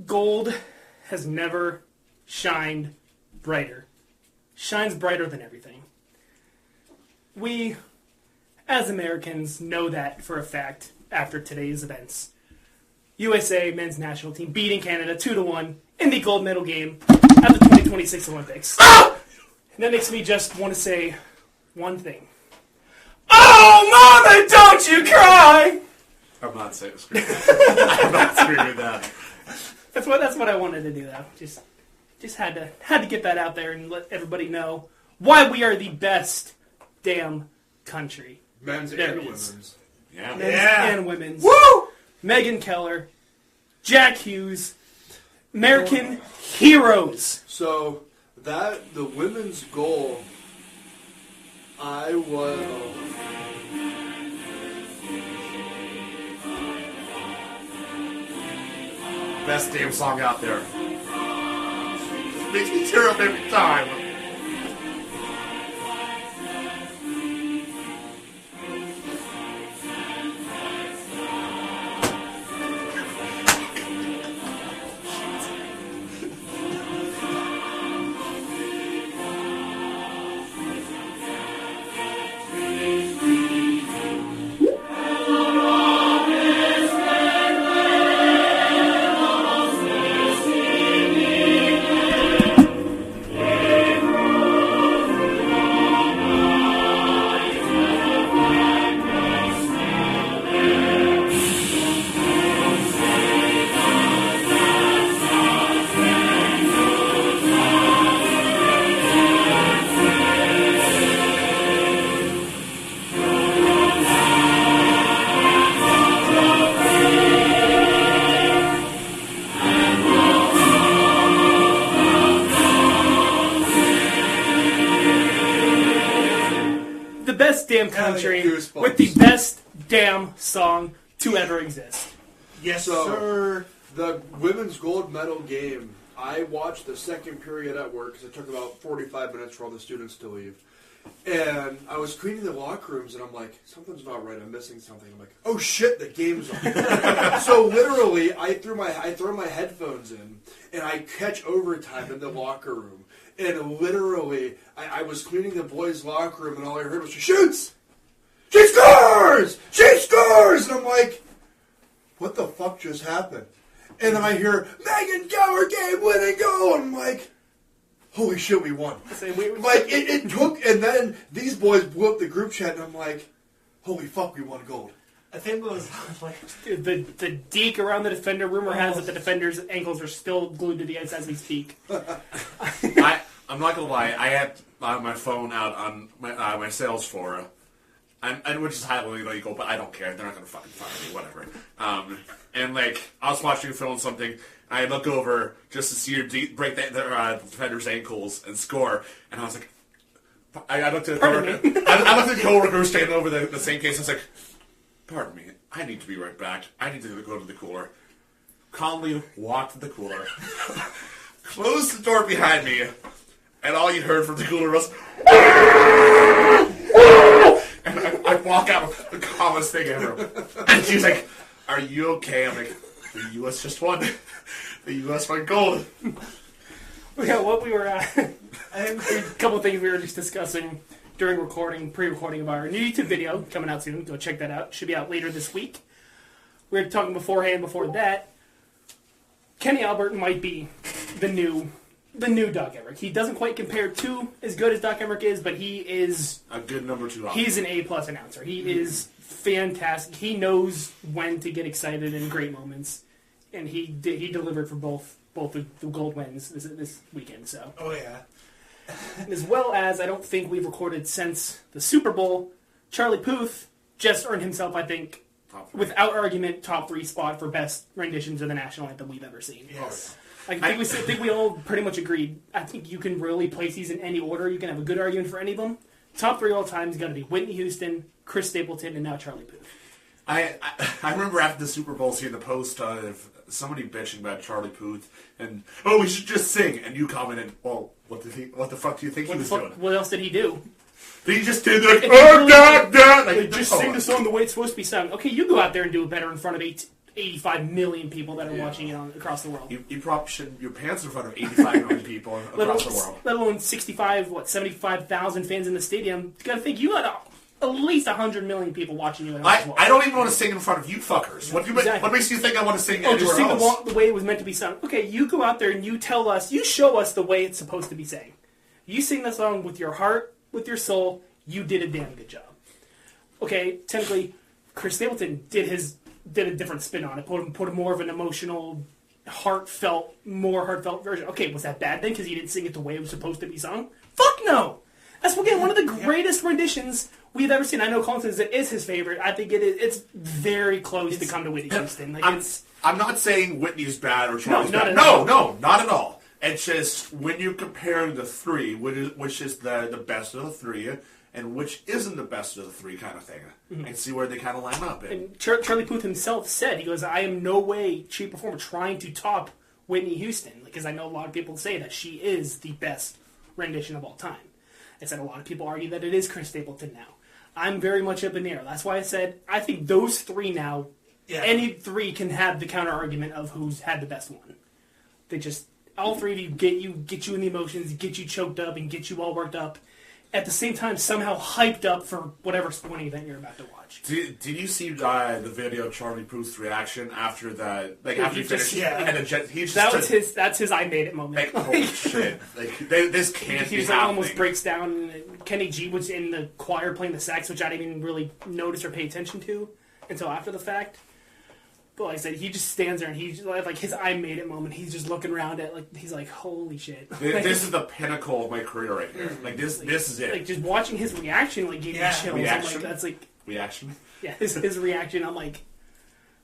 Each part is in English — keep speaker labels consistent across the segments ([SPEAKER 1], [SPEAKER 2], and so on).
[SPEAKER 1] Gold has never shined brighter. Shines brighter than everything. We, as Americans, know that for a fact after today's events. USA men's national team beating Canada 2-1 in the gold medal game at the 2026 Olympics. And that makes me just want to say one thing. Oh, Mama, don't you cry!
[SPEAKER 2] I'm not screaming. I'm not screaming that.
[SPEAKER 1] That's what I wanted to do, though. Just had to get that out there and let everybody know why we are the best damn country.
[SPEAKER 3] Men's
[SPEAKER 1] There
[SPEAKER 3] and
[SPEAKER 1] it is.
[SPEAKER 3] women's.
[SPEAKER 2] Yeah.
[SPEAKER 1] Men's and women's.
[SPEAKER 3] Woo!
[SPEAKER 1] Megan Keller, Jack Hughes, American heroes.
[SPEAKER 3] So the women's goal, I was.
[SPEAKER 2] Best damn song out there. Makes me tear up every time.
[SPEAKER 1] Damn country with the best damn song to ever exist.
[SPEAKER 2] Yes,
[SPEAKER 3] sir. The women's gold medal game, I watched the second period at work because it took about 45 minutes for all the students to leave. And I was cleaning the locker rooms, and I'm like, something's not right. I'm missing something. I'm like, oh shit, the game's on. So literally, I throw my headphones in, and I catch overtime in the locker room. And literally, I was cleaning the boys' locker room, and all I heard was, she shoots! She scores! She scores! And I'm like, what the fuck just happened? And then I hear, Megan Keller game-winning goal! And I'm like, holy shit, we won. Like, it took, and then these boys blew up the group chat, and I'm like, holy fuck, we won gold.
[SPEAKER 4] I think it was like
[SPEAKER 1] the deke around the defender. Rumor has that the defender's ankles are still glued to the ice as we speak.
[SPEAKER 2] I'm not gonna lie. I had my phone out on my sales floor, and which is highly illegal, but I don't care. They're not gonna fucking fire me, whatever. And like I was watching a film something, and I look over just to see her break the defender's ankles and score, and I was like, I looked at the coworker. I looked at the coworker who was standing over the same case. I was like, pardon me, I need to be right back. I need to go to the cooler. Calmly walked to the cooler, closed the door behind me, and all you heard from the cooler was, and I walk out with the calmest thing ever. And she's like, are you okay? I'm like, the U.S. just won. The U.S. won gold.
[SPEAKER 1] Yeah, what we were a couple of things we were just discussing during pre-recording of our new YouTube video coming out soon. Go check that out. Should be out later this week. We were talking before that. Kenny Albert might be the new Doc Emmerich. He doesn't quite compare to as good as Doc Emmerich is, but he is
[SPEAKER 2] a good number 2 option.
[SPEAKER 1] He's an A+ announcer. He is fantastic. He knows when to get excited in great moments, and he delivered for both the gold wins this weekend. So.
[SPEAKER 4] Oh yeah.
[SPEAKER 1] As well as, I don't think we've recorded since the Super Bowl, Charlie Puth just earned himself, I think, without argument, top 3 spot for best renditions of the national anthem we've ever seen.
[SPEAKER 4] Yes.
[SPEAKER 1] I think we all pretty much agreed. I think you can really place these in any order. You can have a good argument for any of them. Top 3 all time is going to be Whitney Houston, Chris Stapleton, and now Charlie Puth.
[SPEAKER 2] I remember after the Super Bowl seeing the post of somebody bitching about Charlie Puth and, oh, we should just sing. And you commented, well, what the fuck do you think he was doing?
[SPEAKER 1] What else did he do?
[SPEAKER 2] He just did like, oh, God.
[SPEAKER 1] Just sing the song the way it's supposed to be sung. Okay, you go out there and do it better in front of 85 million people that are watching it across the world.
[SPEAKER 2] You probably shouldn't your pants in front of 85 million people across the world.
[SPEAKER 1] Let alone 75,000 fans in the stadium. You gotta think, you got at least 100 million people watching you at home.
[SPEAKER 2] I don't even want to sing in front of you fuckers. What makes you think I want to sing anywhere
[SPEAKER 1] just sing
[SPEAKER 2] else?
[SPEAKER 1] the way it was meant to be sung. Okay, you go out there and you tell us, you show us the way it's supposed to be sang. You sing the song with your heart, with your soul, you did a damn good job. Okay, technically, Chris Stapleton did a different spin on it, put a more of an emotional, more heartfelt version. Okay, was that bad then because he didn't sing it the way it was supposed to be sung? Fuck no! That's, again, one of the greatest renditions we've ever seen. I know Colin says it is his favorite. I think it's very close to come to Whitney Houston. Like,
[SPEAKER 2] I'm not saying Whitney's bad or Charlie's bad.
[SPEAKER 1] No,
[SPEAKER 2] not at all. It's just when you compare the three, which is the best of the three, and which isn't the best of the three kind of thing, and see where they kind of line up.
[SPEAKER 1] And Charlie Puth himself said, he goes, I am no way, shape, or form trying to top Whitney Houston, because I know a lot of people say that she is the best rendition of all time. I said a lot of people argue that it is Chris Stapleton now. I'm very much up in the air. That's why I said I think those three now, any three can have the counter argument of who's had the best one. They just, all three of you get you in the emotions, get you choked up, and get you all worked up. At the same time, somehow hyped up for whatever sporting event you're about to watch.
[SPEAKER 2] Did you see the video of Charlie Puth's reaction after after he finished?
[SPEAKER 1] That's his I made it moment.
[SPEAKER 2] Like, holy shit! This can't be happening.
[SPEAKER 1] Almost breaks down. And Kenny G was in the choir playing the sax, which I didn't even really notice or pay attention to until after the fact. But like I said, he just stands there and he's like his I made it moment. He's just looking around at he's like, holy shit.
[SPEAKER 2] This is the pinnacle of my career right here. Like this is it.
[SPEAKER 1] Like just watching his reaction gave me chills.
[SPEAKER 2] Reaction?
[SPEAKER 1] That's like
[SPEAKER 2] reaction.
[SPEAKER 1] Yeah, his reaction. I'm like,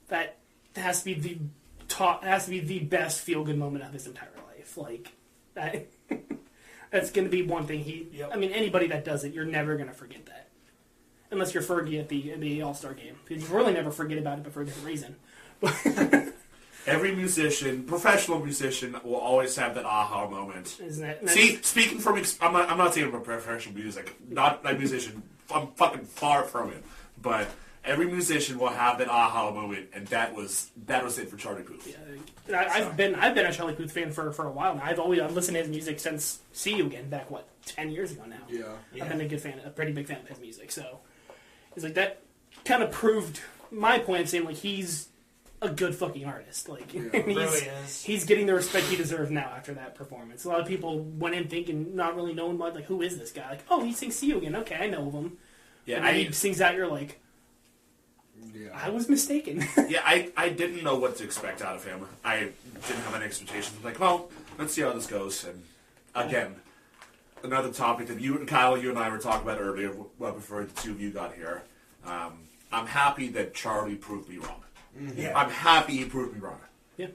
[SPEAKER 1] that has to be the top. Has to be the best feel good moment of his entire life. Like that. That's going to be one thing. I mean, anybody that does it, you're never going to forget that, unless you're Fergie at the All-Star game. You really never forget about it, but for a different reason.
[SPEAKER 2] Every musician, professional musician, will always have that aha moment.
[SPEAKER 1] Isn't it?
[SPEAKER 2] See, speaking from, I'm not saying I'm a professional music, not a musician. I'm fucking far from it. But every musician will have that aha moment, and that was it for Charlie Puth.
[SPEAKER 1] Yeah, I've been a Charlie Puth fan for a while now. I've listened to his music since "See You Again" back 10 years ago now. Yeah, I've been a pretty big fan of his music. So it's like that kind of proved my point of saying like he's a good fucking artist. Like he's getting the respect he deserves now after that performance. A lot of people went in thinking, not really knowing what, like, who is this guy? Like, oh, he sings "See You Again." Okay, I know of him. Yeah, and he sings out. You're like, I was mistaken.
[SPEAKER 2] Yeah, I didn't know what to expect out of him. I didn't have any expectations. Like, well, let's see how this goes. And again, another topic that you and Kyle, you and I were talking about earlier, well before the two of you got here. I'm happy that Charlie proved me wrong. Yeah. I'm happy he proved me wrong. Yeah.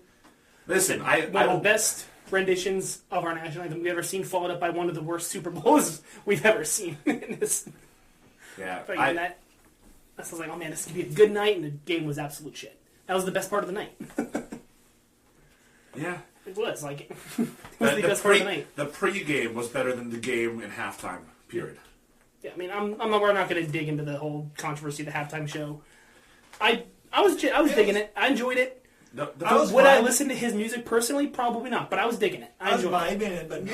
[SPEAKER 2] Listen, one
[SPEAKER 1] of the best renditions of our national anthem we've ever seen, followed up by one of the worst Super Bowls we've ever seen in this.
[SPEAKER 2] Yeah.
[SPEAKER 1] I was like, oh man, this is going to be a good night, and the game was absolute shit. That was the best part of the night.
[SPEAKER 2] Yeah.
[SPEAKER 1] It was. Like, it was the best part of the night.
[SPEAKER 2] The pre-game was better than the game in halftime, period.
[SPEAKER 1] Yeah, I mean, we're not going to dig into the whole controversy of the halftime show. I was digging it. I enjoyed it. Would I listen to his music personally? Probably not, but I was digging it. I enjoyed it.
[SPEAKER 3] But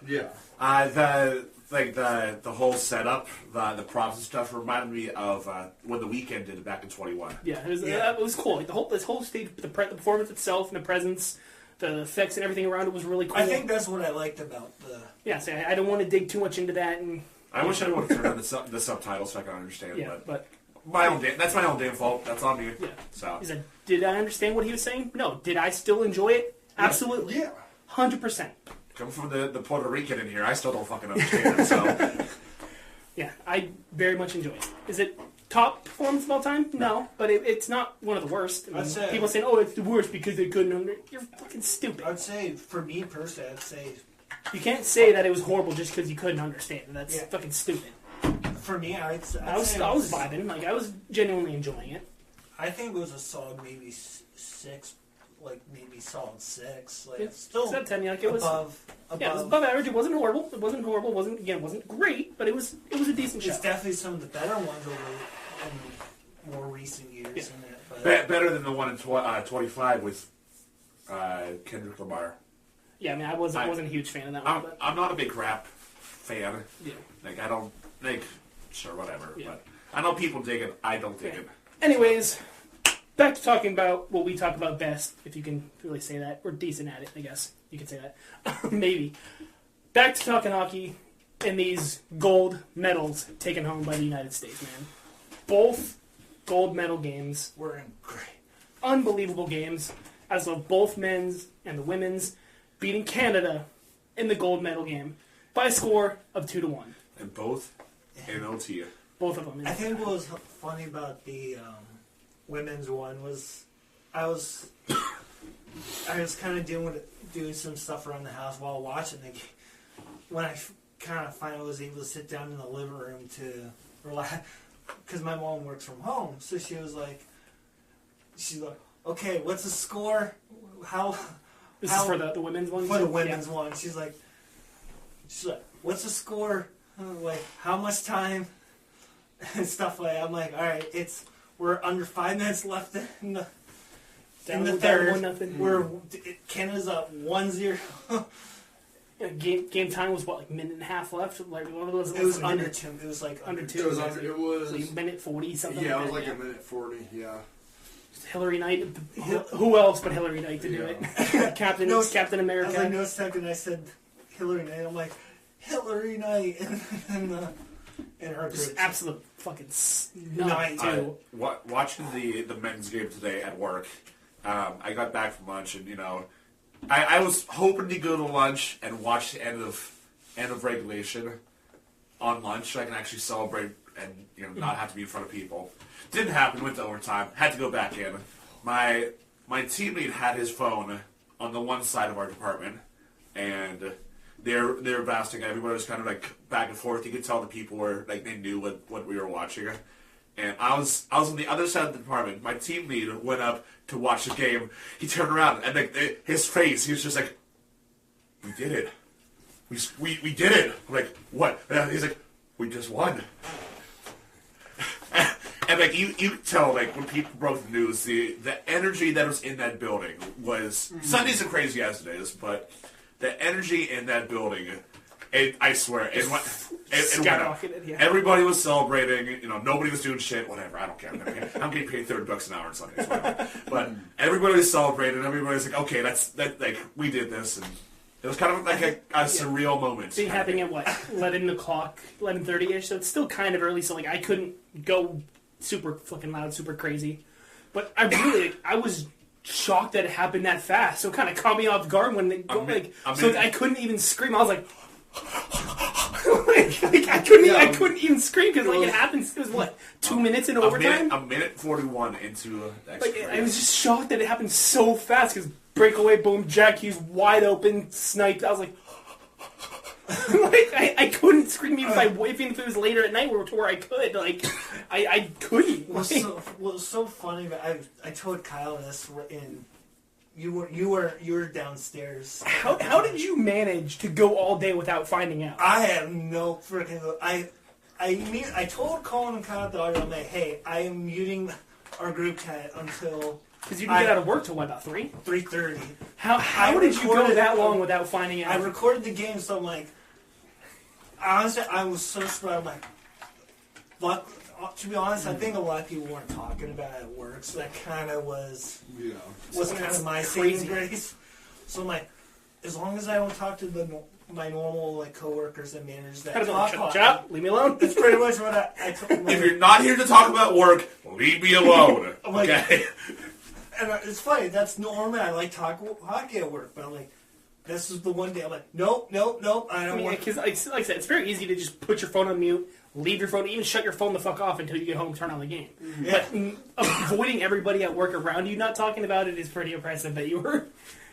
[SPEAKER 3] yeah.
[SPEAKER 2] The whole setup, the props and stuff reminded me of when The Weeknd did it back in 21.
[SPEAKER 1] Yeah, it was cool. Like this whole stage, the performance itself and the presence, the effects and everything around it was really cool.
[SPEAKER 4] I think that's what I liked about the.
[SPEAKER 1] Yeah, so I don't want to dig too much into that. And
[SPEAKER 2] I wish I would have turned on the subtitles so I could understand. Yeah, but that's my own damn fault. That's on me. Yeah. So.
[SPEAKER 1] Did I understand what he was saying? No. Did I still enjoy it? Absolutely. Yeah. 100%.
[SPEAKER 2] Come from the Puerto Rican in here, I still don't fucking understand it, so.
[SPEAKER 1] Yeah, I very much enjoy it. Is it top performance of all time? No, but it's not one of the worst. I mean, people saying, oh, it's the worst because they couldn't You're fucking stupid.
[SPEAKER 4] I'd say, for me personally,
[SPEAKER 1] you can't say that it was horrible just because you couldn't understand it. That's fucking stupid.
[SPEAKER 4] For me, I was
[SPEAKER 1] vibing. Like, I was genuinely enjoying it.
[SPEAKER 4] I think it was a solid maybe 6, like maybe solid 6. Like
[SPEAKER 1] still 10. Like it was above. Yeah, it was above average. It wasn't horrible. It wasn't great, but it was a decent show.
[SPEAKER 4] It's definitely some of the better ones in more recent years. In it,
[SPEAKER 2] Better than the one in 25 with Kendrick Lamar.
[SPEAKER 1] Yeah, I mean, I wasn't a huge fan of that one. But
[SPEAKER 2] I'm not a big rap fan.
[SPEAKER 1] yeah.
[SPEAKER 2] Like, I don't, like, sure, whatever.
[SPEAKER 1] Yeah.
[SPEAKER 2] But I know people dig it. I don't dig it.
[SPEAKER 1] Anyways, back to talking about what we talk about best, if you can really say that. We're decent at it, I guess. You can say that. Maybe. Back to talking hockey and these gold medals taken home by the United States, man. Both gold medal games
[SPEAKER 4] We're in great.
[SPEAKER 1] unbelievable games, as of both men's and the women's, beating Canada in the gold medal game by a score of 2-1.
[SPEAKER 2] And both in OT.
[SPEAKER 1] Both of them.
[SPEAKER 4] I think what was funny about the women's one was I was kind of doing some stuff around the house while watching the game. When I kind of finally was able to sit down in the living room to relax, because my mom works from home, so she's like, okay, what's the score?
[SPEAKER 1] This is for the women's one?
[SPEAKER 4] For the women's one. She's like, what's the score? Like, how much time? And stuff like that. I'm like, all right, we're under 5 minutes left in the third.
[SPEAKER 1] 1-0.
[SPEAKER 4] Canada's up 1-0.
[SPEAKER 1] Yeah, game time was what, like minute and a half left? Like what was it?
[SPEAKER 4] It was under 2. It was like
[SPEAKER 1] under 2.
[SPEAKER 3] It was
[SPEAKER 1] like minute 40 something.
[SPEAKER 3] Yeah,
[SPEAKER 1] like
[SPEAKER 3] it was
[SPEAKER 1] that,
[SPEAKER 3] like a minute 40. Yeah.
[SPEAKER 1] Hillary Knight. Who else but Hillary Knight to do it? Captain America.
[SPEAKER 4] I was like, no second. I said Hillary Knight. I'm like, Hillary Knight, and her
[SPEAKER 1] Just
[SPEAKER 4] group.
[SPEAKER 1] absolute fucking
[SPEAKER 4] Night
[SPEAKER 1] too.
[SPEAKER 2] Watching the men's game today at work, I got back from lunch and, I was hoping to go to lunch and watch the end of regulation on lunch so I can actually celebrate and not have to be in front of people. Didn't happen. Went to overtime. Had to go back in. My teammate had his phone on the one side of our department, and they're blasting. Everybody was kind of like back and forth. You could tell the people were like they knew what we were watching. And I was on the other side of the department. My team lead went up to watch the game. He turned around and like his face, he was just like, "We did it. We did it." I'm like, "What?" And he's like, "We just won." And like you could tell, like when people broke the news, the energy that was in that building was Sundays are crazy as it is, but the energy in that building, I swear, it went up.
[SPEAKER 1] Yeah.
[SPEAKER 2] Everybody was celebrating. Nobody was doing shit. Whatever, I don't care. I'm getting paid $30 an hour on Sundays. Whatever. But everybody was celebrating. Everybody was like, "Okay, that like we did this," and it was kind of like a surreal moment.
[SPEAKER 1] It happening at what 11:30ish. So it's still kind of early. So like I couldn't go super fucking loud, super crazy. But I was shocked that it happened that fast. So it kind of caught me off guard when they go I couldn't even scream. I was like. I couldn't even scream because it happens. It was what 2 minutes in overtime.
[SPEAKER 2] A minute 41 into the extra period.
[SPEAKER 1] I was just shocked that it happened so fast because breakaway, boom, Jack Hughes wide open, sniped. I was like, I couldn't scream even if it was later at night where I could. Like, I couldn't.
[SPEAKER 4] What was so funny? I told Kyle this in. You were downstairs.
[SPEAKER 1] How did you manage to go all day without finding out?
[SPEAKER 4] I have no freaking. I told Colin and Kyle at the audio, I'm like, hey, I am muting our group chat until.
[SPEAKER 1] Because you didn't get out of work till what, about 3?
[SPEAKER 4] 3:30.
[SPEAKER 1] How did you go that long without finding out?
[SPEAKER 4] I recorded the game, so I'm like, honestly, I was so surprised. I'm like, but to be honest, I think a lot of people weren't talking about it at work, so that kind of was kind of my saving grace. So I'm like, as long as I don't talk to my normal like coworkers and managers that
[SPEAKER 1] talk, leave me alone.
[SPEAKER 4] That's pretty much what I told.
[SPEAKER 2] If you're not here to talk about work, leave me alone. Okay.
[SPEAKER 4] And it's funny. That's normal. I like talk hockey at work, but I'm like, this is the one day I'm like, nope. I don't want.
[SPEAKER 1] Because like I said, it's very easy to just put your phone on mute, leave your phone, even shut your phone the fuck off until you get home, turn on the game.
[SPEAKER 4] Yeah.
[SPEAKER 1] But avoiding everybody at work around you not talking about it is pretty impressive that you were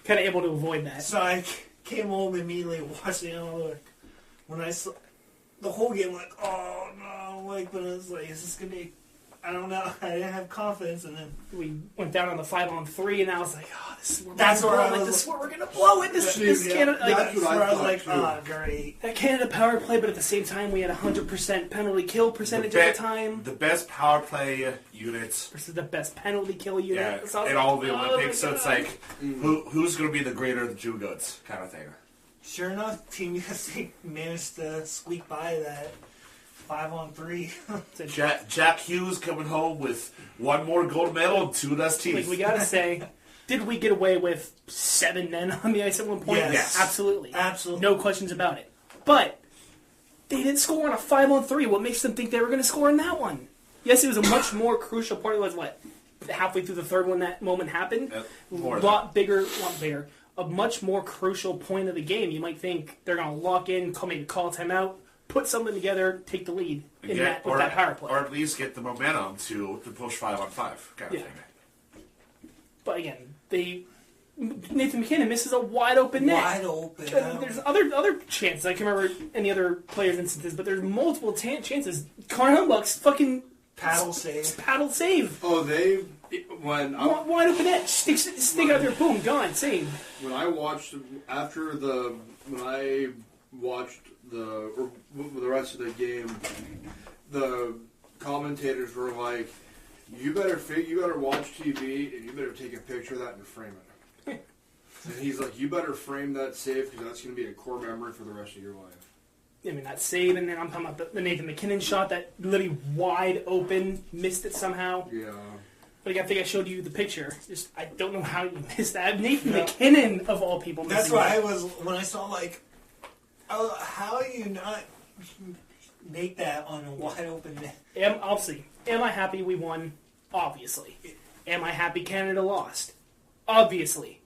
[SPEAKER 1] kind of able to avoid that.
[SPEAKER 4] So I came home immediately, watched the analytics. When I saw the whole game, like, oh no, like, but I was like, is this gonna be I don't know. I didn't have confidence, and then
[SPEAKER 1] we went down on the 5-on-3, and I was like, "Oh, this is where this is where we're gonna blow it." This Canada,
[SPEAKER 3] that's what I thought,
[SPEAKER 4] like,
[SPEAKER 3] too.
[SPEAKER 4] oh, great.
[SPEAKER 1] that Canada power play, but at the same time, we had 100% penalty kill percentage at the time.
[SPEAKER 2] The best power play units.
[SPEAKER 1] Versus the best penalty kill unit.
[SPEAKER 2] Yeah,
[SPEAKER 1] So I was
[SPEAKER 2] in
[SPEAKER 1] like,
[SPEAKER 2] all the
[SPEAKER 1] "Oh,
[SPEAKER 2] Olympics.
[SPEAKER 1] my
[SPEAKER 2] So it's
[SPEAKER 1] God."
[SPEAKER 2] like, who's going to be the greater of the two goods kind of thing.
[SPEAKER 4] Sure enough, Team USA managed to squeak by that 5-on-3.
[SPEAKER 2] Jack Hughes coming home with one more gold medal and 2 less teeth.
[SPEAKER 1] Like, we gotta say, did we get away with 7 men on the ice at one point?
[SPEAKER 4] Yes.
[SPEAKER 1] Absolutely.
[SPEAKER 4] Absolutely.
[SPEAKER 1] No questions about it. But they didn't score on a 5-on-3. What makes them think they were going to score in that one? Yes, it was a much more crucial part. It was, halfway through the third when that moment happened? A lot bigger. A much more crucial point of the game. You might think they're going to lock in, maybe call a timeout, put something together, take the lead with that power play.
[SPEAKER 2] Or at least get the momentum to push 5-on-5 kind of thing.
[SPEAKER 1] But again, Nathan McKinnon misses a wide open net.
[SPEAKER 4] Wide open.
[SPEAKER 1] There's other chances. I can't remember any other players' instances, but there's multiple chances. Connor Humbuck's fucking
[SPEAKER 4] paddle save.
[SPEAKER 3] Oh, wide
[SPEAKER 1] open net, stick out there, boom, gone, save.
[SPEAKER 3] When I watched the rest of the game, the commentators were like, "You better watch TV and you better take a picture of that and frame it." And he's like, "You better frame that save because that's going to be a core memory for the rest of your life."
[SPEAKER 1] I mean, that save, and then I'm talking about the Nathan McKinnon shot that literally wide open, missed it somehow.
[SPEAKER 3] Yeah.
[SPEAKER 1] But I think I showed you the picture. I don't know how you missed that. Nathan McKinnon, of all people.
[SPEAKER 4] That's why when I saw, how do you not make that on a wide open net?
[SPEAKER 1] Am I happy we won? Obviously. Am I happy Canada lost? Obviously.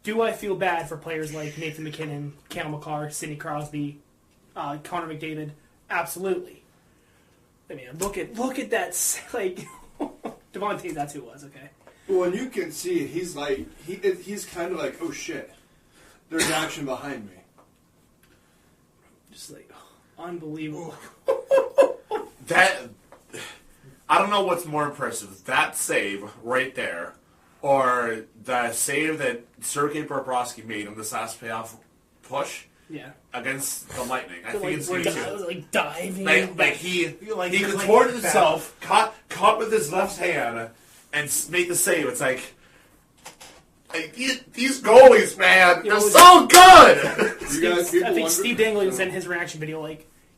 [SPEAKER 1] Do I feel bad for players like Nathan McKinnon, Cale Makar, Sidney Crosby, Connor McDavid? Absolutely. I mean, look at that, Devontae, that's who it was, okay.
[SPEAKER 3] Well, and you can see it, he's kind of like, oh shit, there's action behind me.
[SPEAKER 1] Just unbelievable.
[SPEAKER 2] I don't know what's more impressive, that save right there, or the save that Sergei Bobrovsky made on this last playoff push against the Lightning. I think it's
[SPEAKER 1] diving.
[SPEAKER 2] He contorted himself, caught with his left hand, and made the save. It's these goalies, man, they're so good!
[SPEAKER 1] I think Steve Dangle said in his reaction video,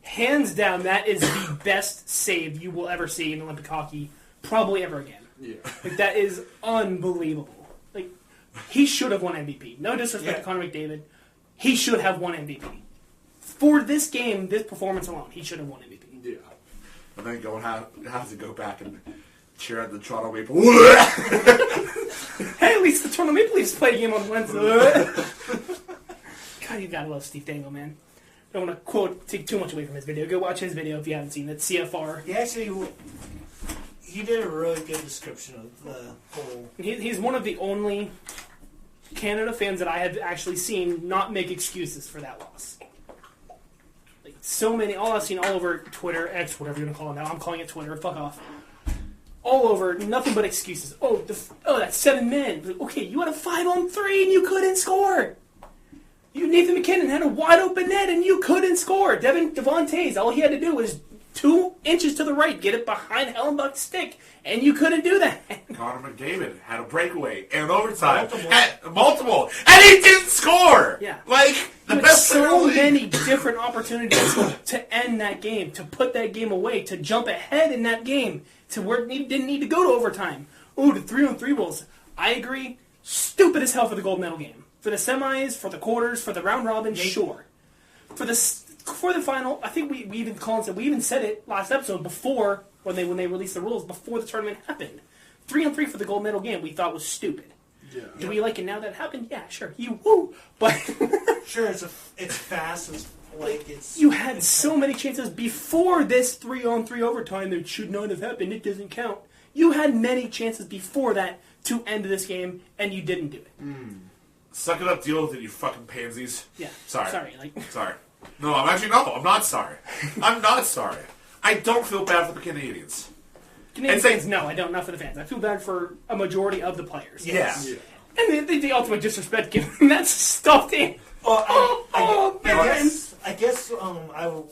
[SPEAKER 1] hands down, that is the best save you will ever see in Olympic hockey, probably ever again.
[SPEAKER 3] Yeah.
[SPEAKER 1] That is unbelievable. He should have won MVP. No disrespect to Connor McDavid. He should have won MVP. For this game, this performance alone, he should have won MVP.
[SPEAKER 3] Yeah.
[SPEAKER 2] And then have to go back and cheer at the Toronto Maple Leafs.
[SPEAKER 1] Hey, at least the Toronto Maple Leafs play a game on Wednesday. God, you gotta love Steve Dangle, man. I don't want to take too much away from his video. Go watch his video if you haven't seen it. CFR.
[SPEAKER 4] He did a really good description of the whole...
[SPEAKER 1] He's one of the only Canada fans that I have actually seen not make excuses for that loss. So many, all I've seen all over Twitter, X, whatever you want to call it now. I'm calling it Twitter. Fuck off. All over, nothing but excuses. That's 7 men. Okay, you had a 5-on-3 and you couldn't score. Nathan McKinnon had a wide open net and you couldn't score. Devontae's, all he had to do was 2 inches to the right, get it behind Hellenbuck's stick, and you couldn't do that.
[SPEAKER 2] Connor McDavid had a breakaway and overtime, multiple, and he didn't score.
[SPEAKER 1] Yeah,
[SPEAKER 2] the best.
[SPEAKER 1] So many different opportunities to end that game, to put that game away, to jump ahead in that game, to where it didn't need to go to overtime. The 3-on-3 rules. I agree. Stupid as hell for the gold medal game. For the semis, for the quarters, for the round robin, sure. For the final, I think we even said it last episode before when they released the rules before the tournament happened. 3-on-3 for the gold medal game we thought was stupid.
[SPEAKER 3] Yeah.
[SPEAKER 1] Do we like it now that it happened? Yeah, sure. But
[SPEAKER 4] sure, it's fast as
[SPEAKER 1] you had so many chances before this 3-on-3 overtime that should not have happened. It doesn't count. You had many chances before that to end this game, and you didn't do it.
[SPEAKER 2] Suck it up, deal with it, you fucking pansies.
[SPEAKER 1] Yeah.
[SPEAKER 2] Sorry.
[SPEAKER 1] Sorry.
[SPEAKER 2] No, I'm not sorry. I'm not sorry. I don't feel bad for the Canadians.
[SPEAKER 1] Canadian fans, no, I don't. Not for the fans. I feel bad for a majority of the players.
[SPEAKER 2] Yeah.
[SPEAKER 1] And the ultimate disrespect given that's stuffed in.
[SPEAKER 4] I guess I will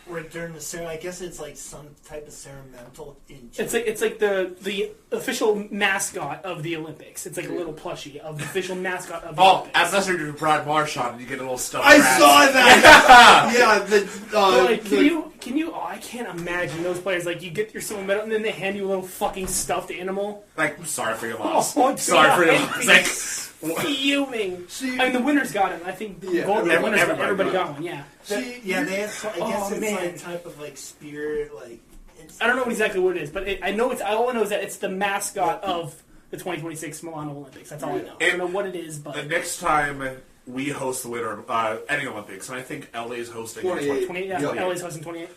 [SPEAKER 4] return the ceremony. I guess it's like some type of ceremonial.
[SPEAKER 1] It's like the official mascot of the Olympics. It's like a little plushie of the official mascot of the Olympics.
[SPEAKER 2] As necessary to Brad Marchand, and you get a little stuff.
[SPEAKER 3] I saw that.
[SPEAKER 1] Can you? Oh, I can't imagine those players. Like, you get your silver medal, and then they hand you a little fucking stuffed animal.
[SPEAKER 2] Like, sorry for your loss.
[SPEAKER 1] Oh,
[SPEAKER 2] sorry for your loss. Like,
[SPEAKER 1] fuming. I mean, the winners got him. I think everybody got one. Yeah.
[SPEAKER 4] They have. I guess it's like type of like spirit, like.
[SPEAKER 1] I don't know exactly what it is, but I know it's. All I know is that it's the mascot of the 2026 Milano Olympics. That's all I know. I don't know what it is, but
[SPEAKER 2] the next time we host the winter any Olympics, and I think LA is hosting
[SPEAKER 1] 28. Yeah, LA's hosting 28.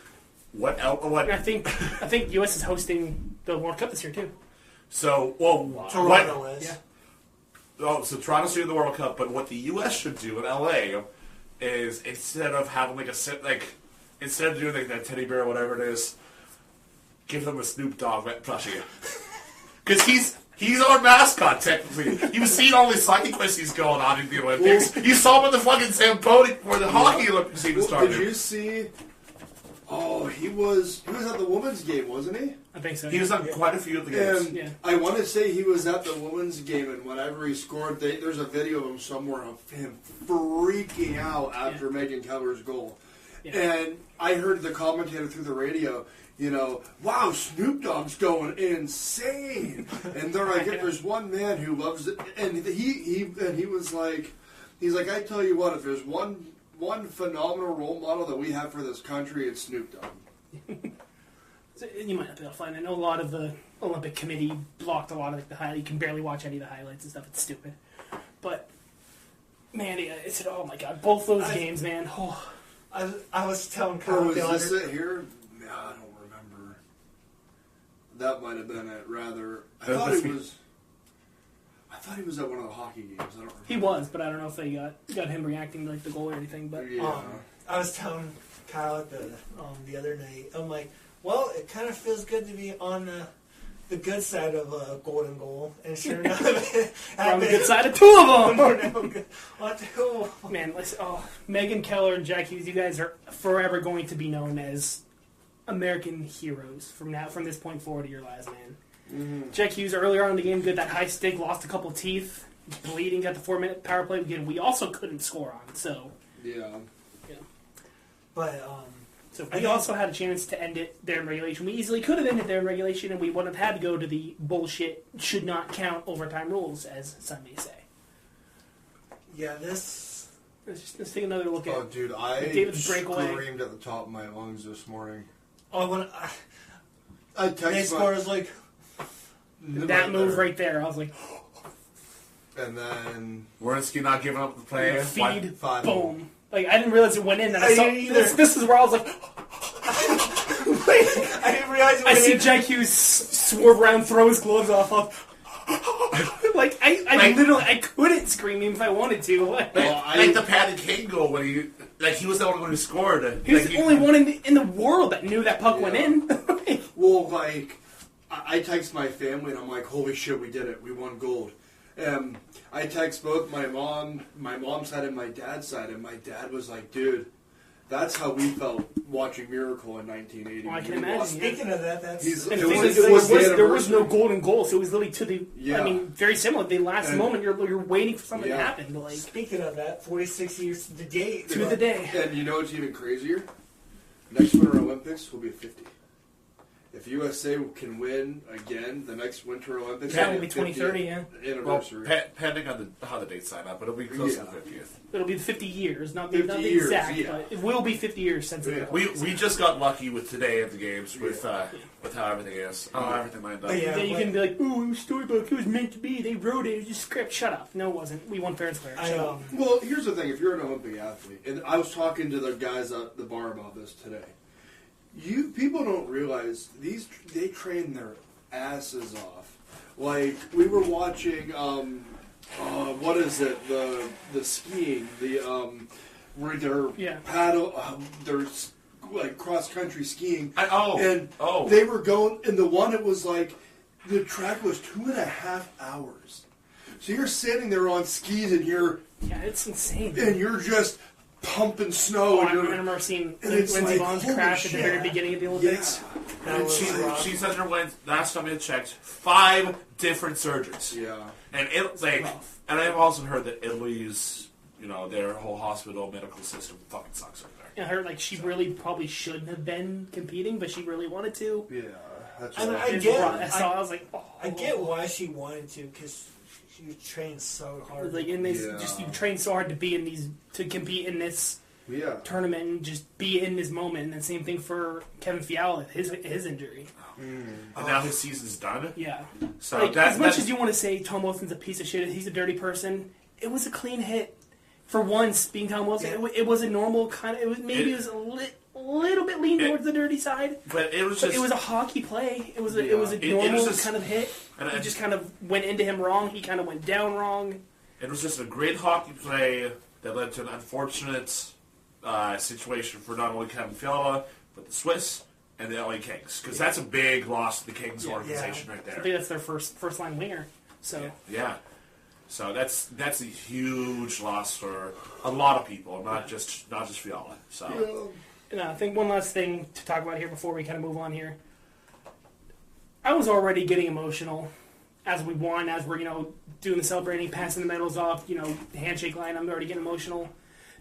[SPEAKER 2] What?
[SPEAKER 1] And I think US is hosting the World Cup this year too.
[SPEAKER 2] So,
[SPEAKER 4] Toronto is.
[SPEAKER 1] Yeah.
[SPEAKER 2] Oh, so Toronto's doing the World Cup, but what the U.S. should do in L.A. is instead of having instead of doing like that teddy bear or whatever it is, give them a Snoop Dogg plushie. Because he's our mascot technically. You've seen all these cycling quizzes going on in the Olympics. You saw him in the fucking Zamponi before the hockey Olympics even started.
[SPEAKER 3] Did you see? Oh, he was at the women's game, wasn't he?
[SPEAKER 1] I think so.
[SPEAKER 2] He was on quite a few of the games.
[SPEAKER 3] And I want to say he was at the women's game, and whenever he scored, there's a video of him somewhere of him freaking out after Megan Keller's goal. Yeah. And I heard the commentator through the radio, wow, Snoop Dogg's going insane. And they're like, if there's one man who loves it, and he was like, I tell you what, if there's one phenomenal role model that we have for this country, it's Snoop Dogg.
[SPEAKER 1] You might not be able to find it. I know a lot of the Olympic Committee blocked a lot of the highlights. You can barely watch any of the highlights and stuff. It's stupid. But, man, oh my God, both those games, man. Oh.
[SPEAKER 4] I was telling Kyle.
[SPEAKER 3] Was this it here? No, I don't remember. That might have been it, rather. I thought he was at one of the hockey games. I don't remember.
[SPEAKER 1] He was, but I don't know if they got him reacting to like the goal or anything. But
[SPEAKER 4] I was telling Kyle the other night, I'm like, well, it kind of feels good to be on the good side of a golden goal, and sure enough,
[SPEAKER 1] on the good side of two of them. Man, Megan Keller and Jack Hughes, you guys are forever going to be known as American heroes from this point forward of your lives, man. Mm-hmm. Jack Hughes earlier on in the game, good that high stick, lost a couple teeth, bleeding at the 4-minute power play again. We also couldn't score on, so
[SPEAKER 3] yeah.
[SPEAKER 4] But
[SPEAKER 1] so we also had a chance to end it there in regulation. We easily could have ended there in regulation, and we wouldn't have had to go to the bullshit should not count overtime rules, as some may say.
[SPEAKER 4] Yeah,
[SPEAKER 1] let's take another look at.
[SPEAKER 3] Oh, dude, I screamed at the top of my lungs this morning.
[SPEAKER 4] Oh,
[SPEAKER 3] I texted
[SPEAKER 4] like
[SPEAKER 1] that move right there. I was like,
[SPEAKER 3] and then
[SPEAKER 2] Wierenski not giving up the play.
[SPEAKER 1] Feed, boom. Like, I didn't realize it went in. And I saw this is where I was like,
[SPEAKER 4] I didn't realize it went
[SPEAKER 1] in. I see Jack Hughes swerve around, throw his gloves off. I literally, I couldn't scream even if I wanted to.
[SPEAKER 2] Like the Patty Kane goal when he was the only one who scored.
[SPEAKER 1] He was the only one in the world that knew that puck went in.
[SPEAKER 3] Well, I text my family and I'm like, holy shit, we did it. We won gold. I text both my mom's side and my dad's side, and my dad was like, dude, that's how we felt watching Miracle in 1980.
[SPEAKER 1] Well, I can imagine.
[SPEAKER 4] Speaking of that,
[SPEAKER 1] there was no golden goal, so it was literally to the. Yeah. I mean, very similar. The last moment, you're waiting for something to happen. Like,
[SPEAKER 4] speaking of that, 46 years to the day.
[SPEAKER 3] And you know what's even crazier? Next Winter Olympics will be 50. If USA can win again, the next Winter Olympics
[SPEAKER 1] will be 2030,
[SPEAKER 3] anniversary.
[SPEAKER 2] Well, depending on how the dates line up, but it'll be close to the 50th.
[SPEAKER 1] It'll be 50 years, not the exact, but it will be 50 years since it was.
[SPEAKER 2] We just got lucky with today of the games with how everything is. Everything lined up.
[SPEAKER 1] Yeah, you can be like, "Ooh, it was storybook. It was meant to be. They wrote it. It was just script." Shut up. No, it wasn't. We won fair and square.
[SPEAKER 3] Well, here's the thing: if you're an Olympic athlete, and I was talking to the guys at the bar about this today. People don't realize they train their asses off. Like, we were watching what is it, the skiing, where they're like cross country skiing.
[SPEAKER 2] And
[SPEAKER 3] they were going, and the one it was like the track was 2.5 hours. So you're sitting there on skis and you're
[SPEAKER 1] it's insane.
[SPEAKER 3] And you're just pumping snow.
[SPEAKER 1] I remember seeing Lindsey Vonn's crash at the very beginning of the Olympics.
[SPEAKER 3] Yeah.
[SPEAKER 2] And she's underwent, last time I checked, 5 different surgeries.
[SPEAKER 3] Yeah.
[SPEAKER 2] And and I've also heard that Italy's, their whole hospital medical system fucking sucks over there.
[SPEAKER 1] I heard she really probably shouldn't have been competing, but she really wanted to.
[SPEAKER 3] Yeah, that's
[SPEAKER 4] and
[SPEAKER 3] right.
[SPEAKER 1] I was like,
[SPEAKER 4] I get why she wanted to, because you train so hard.
[SPEAKER 1] You train so hard to compete in this tournament and just be in this moment. And the same thing for Kevin Fiala, his injury.
[SPEAKER 2] And now his season's done.
[SPEAKER 1] Yeah.
[SPEAKER 2] So
[SPEAKER 1] as much as you want to say Tom Wilson's a piece of shit, he's a dirty person, it was a clean hit. For once, being Tom Wilson, it was a normal kind of. It was a little bit lean towards the dirty side,
[SPEAKER 2] but it was
[SPEAKER 1] a hockey play. It was a normal kind of hit. And he just kind of went into him wrong. He kind of went down wrong.
[SPEAKER 2] It was just a great hockey play that led to an unfortunate situation for not only Kevin Fiala but the Swiss and the LA Kings, because that's a big loss to the Kings organization right there.
[SPEAKER 1] I think that's their first line winger. So
[SPEAKER 2] yeah. So that's a huge loss for a lot of people, not just Fiala. So
[SPEAKER 1] I think one last thing to talk about here before we kind of move on here. I was already getting emotional as we won, as we're doing the celebrating, passing the medals off, the handshake line. I'm already getting emotional.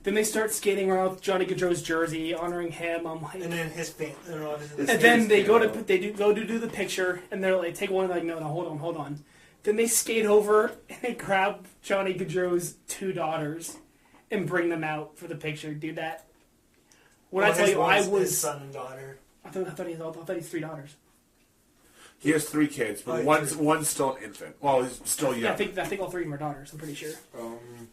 [SPEAKER 1] Then they start skating around with Johnny Gaudreau's jersey, honoring him. I'm like,
[SPEAKER 4] and then his fan,
[SPEAKER 1] and then they go to do the picture, and they're like, take one, like, no, hold on. Then they skate over and they grab Johnny Gaudreau's 2 daughters and bring them out for the picture. Dude, that. When I tell you, I was
[SPEAKER 4] his son and daughter.
[SPEAKER 1] I thought he's 3 daughters.
[SPEAKER 2] He has 3 kids, but one's still an infant. Well, he's still young.
[SPEAKER 1] Yeah, I think all 3 of them are daughters. I'm pretty sure.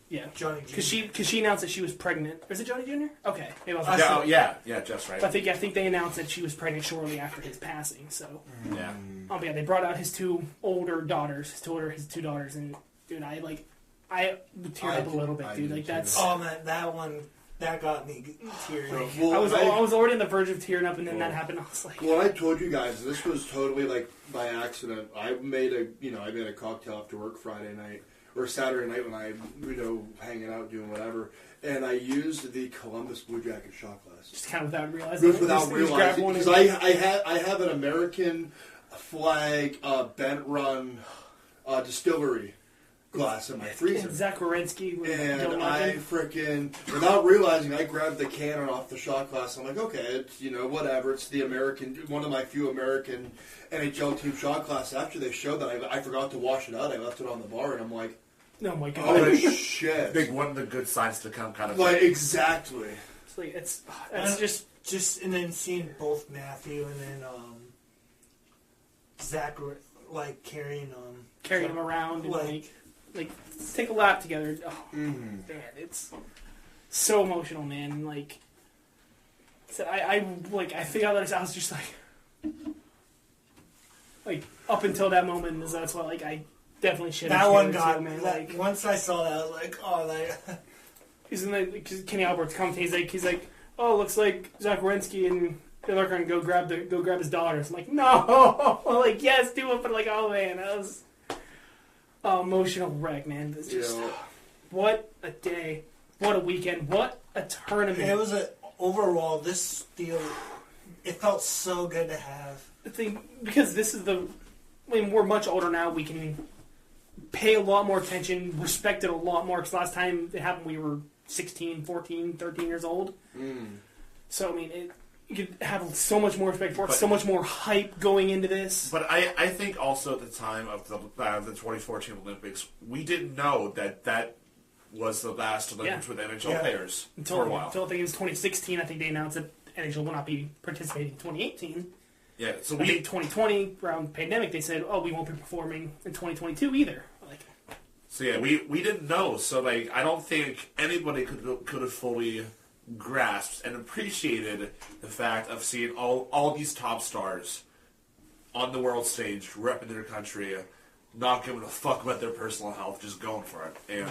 [SPEAKER 1] Yeah,
[SPEAKER 4] Johnny
[SPEAKER 1] because she announced that she was pregnant. Is it Johnny Jr.? Okay, maybe
[SPEAKER 2] just right.
[SPEAKER 1] I think they announced that she was pregnant shortly after his passing. So
[SPEAKER 2] yeah.
[SPEAKER 1] They brought out his 2 older daughters, his 2 daughters, and dude, I teared up a little bit, dude. Like that's
[SPEAKER 4] that one. That got me tearing.
[SPEAKER 1] I was already on the verge of tearing up, and then that happened. I was like,
[SPEAKER 3] well, I told you guys this was totally like by accident. I made a cocktail after work Friday night or Saturday night when I hanging out doing whatever, and I used the Columbus Blue Jacket shot glass.
[SPEAKER 1] Just kind of without realizing.
[SPEAKER 3] Because I have an American flag bent run distillery glass in my freezer.
[SPEAKER 1] Zach Wierenski.
[SPEAKER 3] And I freaking, without realizing, I grabbed the cannon off the shot glass. I'm like, okay, it's, whatever. It's the American, one of my few American NHL team shot glass. After they showed that, I forgot to wash it out. I left it on the bar, and I'm like,
[SPEAKER 1] oh my god.
[SPEAKER 3] Oh shit.
[SPEAKER 2] Big one of the good signs to come kind of
[SPEAKER 3] like,
[SPEAKER 2] thing.
[SPEAKER 3] exactly.
[SPEAKER 1] It's like, it's
[SPEAKER 4] just, and then seeing both Matthew and then Zach, like, carrying
[SPEAKER 1] him around, and like take a lap together. Oh man, it's so emotional, man. Like, so I figured out that I was just like up until that moment. That's why I definitely should.
[SPEAKER 4] That one got
[SPEAKER 1] too, man.
[SPEAKER 4] Once I saw that, I was like, oh, that.
[SPEAKER 1] He's because Kenny Albert's commentating. He's like, oh, looks like Zach Wierenski and they're going to go grab his daughters. I'm like, no, like yes, do it, but oh man, that was. Emotional wreck, man. It's just what a day, what a weekend, what a tournament.
[SPEAKER 4] It was overall this deal. It felt so good to have.
[SPEAKER 1] The thing, because this is we're much older now. We can pay a lot more attention, respect it a lot more. Because last time it happened, we were 16, 14, 13 years old. So I mean, you could have so much more respect for it, so much more hype going into this.
[SPEAKER 2] But I think also at the time of the 2014 Olympics, we didn't know that was the last Olympics with NHL players for a while.
[SPEAKER 1] Until I think it was 2016, I think they announced that NHL will not be participating in 2018.
[SPEAKER 2] Yeah, so
[SPEAKER 1] I think 2020, around pandemic, they said, we won't be performing in 2022 either.
[SPEAKER 2] So yeah, we didn't know. So I don't think anybody could have fully grasped and appreciated the fact of seeing all these top stars on the world stage repping their country, not giving a fuck about their personal health, just going for it. And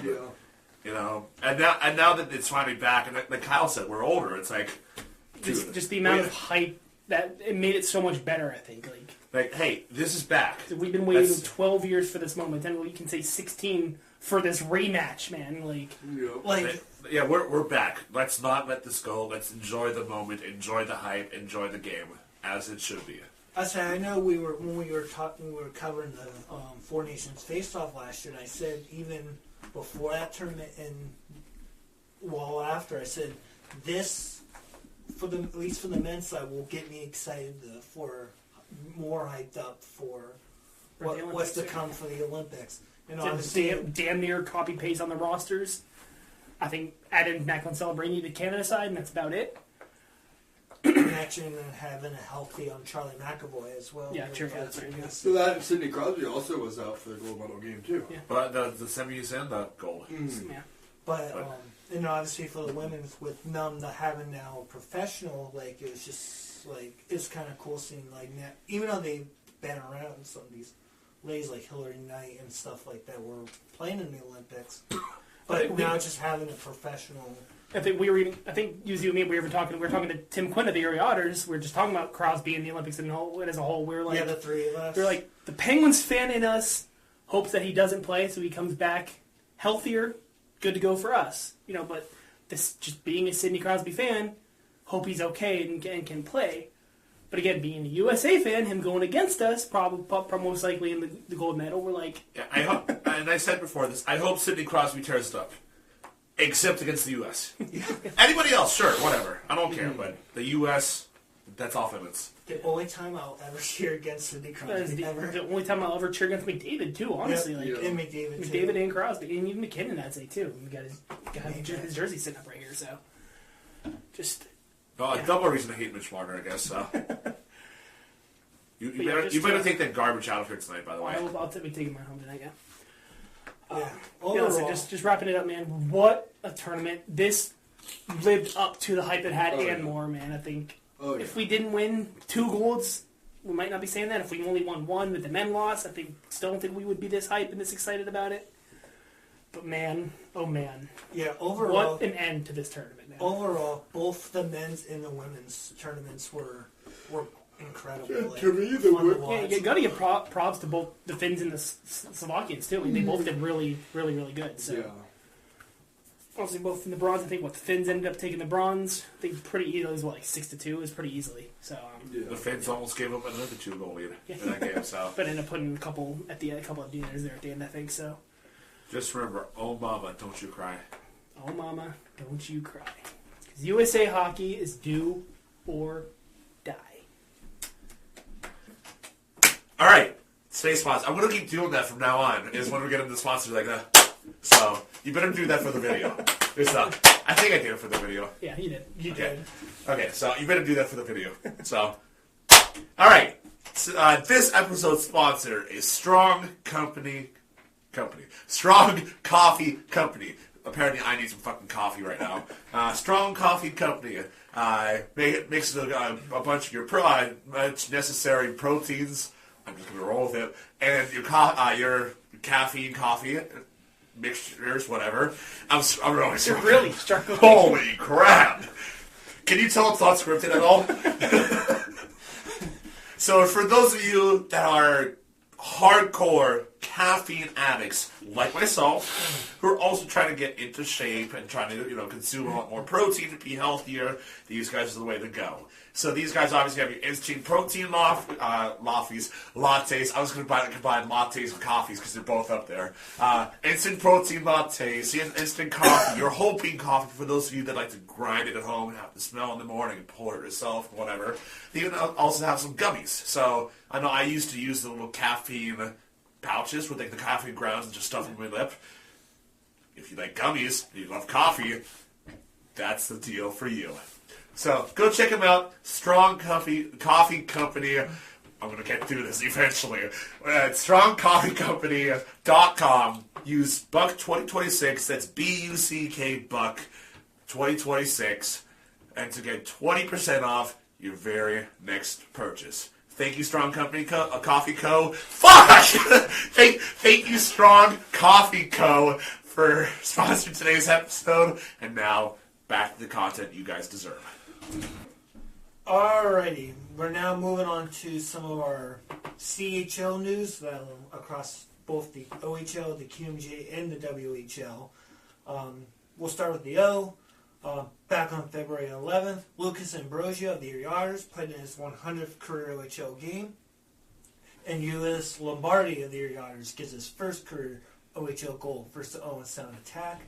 [SPEAKER 2] and now that it's finally back, and like Kyle said, we're older. It's like
[SPEAKER 1] just the amount of hype that it made it so much better. I think
[SPEAKER 2] hey, this is back.
[SPEAKER 1] We've been waiting 12 years for this moment, and we can say 16 for this rematch, man.
[SPEAKER 2] We're back. Let's not let this go. Let's enjoy the moment, enjoy the hype, enjoy the game as it should be.
[SPEAKER 4] I know when we were covering the Four Nations face-off last year, and I said even before that tournament and after, I said this at least for the men's side will get me excited for more hyped up for what's to come for the Olympics. And obviously,
[SPEAKER 1] damn near copy paste on the rosters. I think added Macklin Celebrini to Canada side, and that's about it.
[SPEAKER 4] Connection and having a healthy Charlie McAvoy as well.
[SPEAKER 1] Yeah, sure. That's right.
[SPEAKER 3] So that Sidney Crosby also was out for the gold medal game too.
[SPEAKER 1] Yeah.
[SPEAKER 2] But the semis and the gold.
[SPEAKER 1] Yeah.
[SPEAKER 4] But and obviously for the women's with not having now a professional, it's just it's kind of cool seeing now, even though they've been around, some of these ladies like Hillary Knight and stuff like that were playing in the Olympics, but now just having a professional.
[SPEAKER 1] I think you and me, we were talking to Tim Quinn of the Erie Otters. We were just talking about Crosby in the Olympics as a whole. We were like,
[SPEAKER 4] the three of us.
[SPEAKER 1] We're like, the Penguins fan in us hopes that he doesn't play, so he comes back healthier, good to go for us. But this just being a Sidney Crosby fan, hope he's okay and can play. But again, being a USA fan, him going against us, probably most likely in the gold medal, we're like...
[SPEAKER 2] Yeah, I hope, and I said before this, I hope Sidney Crosby tears it up. Except against the U.S. Anybody else, sure, whatever. I don't care, but the U.S., that's off limits.
[SPEAKER 4] The only time I'll ever cheer against Sidney Crosby,
[SPEAKER 1] the only time I'll ever cheer against McDavid, too, honestly.
[SPEAKER 4] And McDavid, too.
[SPEAKER 1] McDavid and Crosby, and even McKinnon, I'd say, too. He got his jersey sitting up right here, so... Just...
[SPEAKER 2] Well, a double reason to hate Mitch Marner, I guess, so... You better take that garbage out of here tonight, by the way.
[SPEAKER 1] I'll be taking mine home tonight, yeah.
[SPEAKER 4] Overall,
[SPEAKER 1] just wrapping it up, man. What a tournament! This lived up to the hype it had and more, man. I think if we didn't win 2 golds, we might not be saying that. If we only won 1 with the men lost, still don't think we would be this hype and this excited about it. But man, oh man,
[SPEAKER 4] overall,
[SPEAKER 1] what an end to this tournament, man.
[SPEAKER 4] Overall, both the men's and the women's tournaments were incredible.
[SPEAKER 3] To me,
[SPEAKER 1] you got to give props to both the Finns and the Slovakians too. They both did really, really, really good. So, obviously, both in the bronze. I think the Finns ended up taking the bronze. I think pretty easily. It was 6-2. It was pretty easily. So
[SPEAKER 2] the Finns almost gave up another 2-goal lead in that game. So,
[SPEAKER 1] but ended up putting a couple of DNRs there at the end. I think so.
[SPEAKER 2] Just remember, oh mama, don't you cry.
[SPEAKER 1] Oh mama, don't you cry. Because USA hockey is do or die.
[SPEAKER 2] All right, stay sponsors. I'm going to keep doing that from now on, is when we get into the sponsors like that. So, you better do that for the video. I think I did it for the video.
[SPEAKER 1] Yeah, you did. You
[SPEAKER 2] did.
[SPEAKER 1] did.
[SPEAKER 2] Okay, so you better do that for the video. So, all right. This episode's sponsor is Strong Coffee Company. Apparently, I need some fucking coffee right now. Strong Coffee Company. Mixes a bunch of your much necessary proteins. I'm just gonna roll with it, and your caffeine coffee mixtures, whatever. I'm really
[SPEAKER 1] You're really struggling.
[SPEAKER 2] Holy crap! Can you tell it's not scripted at all? So, for those of you that are hardcore caffeine addicts like myself, who are also trying to get into shape and trying to consume a lot more protein to be healthier, these guys are the way to go. So these guys obviously have your instant protein lattes. I was going to combine lattes and coffees because they're both up there. Instant protein lattes, instant coffee, your whole bean coffee for those of you that like to grind it at home and have the smell in the morning and pour it yourself, whatever. They even also have some gummies. So I know I used to use the little caffeine pouches with the caffeine grounds and just stuff in my lip. If you like gummies and you love coffee, that's the deal for you. So, go check them out. Strong Coffee Company. I'm going to get through this eventually. At strongcoffeecompany.com. Use BUCK2026. That's B-U-C-K BUCK 2026. And to get 20% off your very next purchase. Thank you, Strong Coffee Co. Fuck! Thank you, Strong Coffee Co. for sponsoring today's episode. And now, back to the content you guys deserve.
[SPEAKER 4] Alrighty, we're now moving on to some of our CHL news across both the OHL, the QMJ, and the WHL. We'll start with the O. Back on February 11th, Lucas Ambrosio of the Erie Otters played in his 100th career OHL game. And Ulyss Lombardi of the Erie Otters gets his first career OHL goal versus the Owen Sound Attack.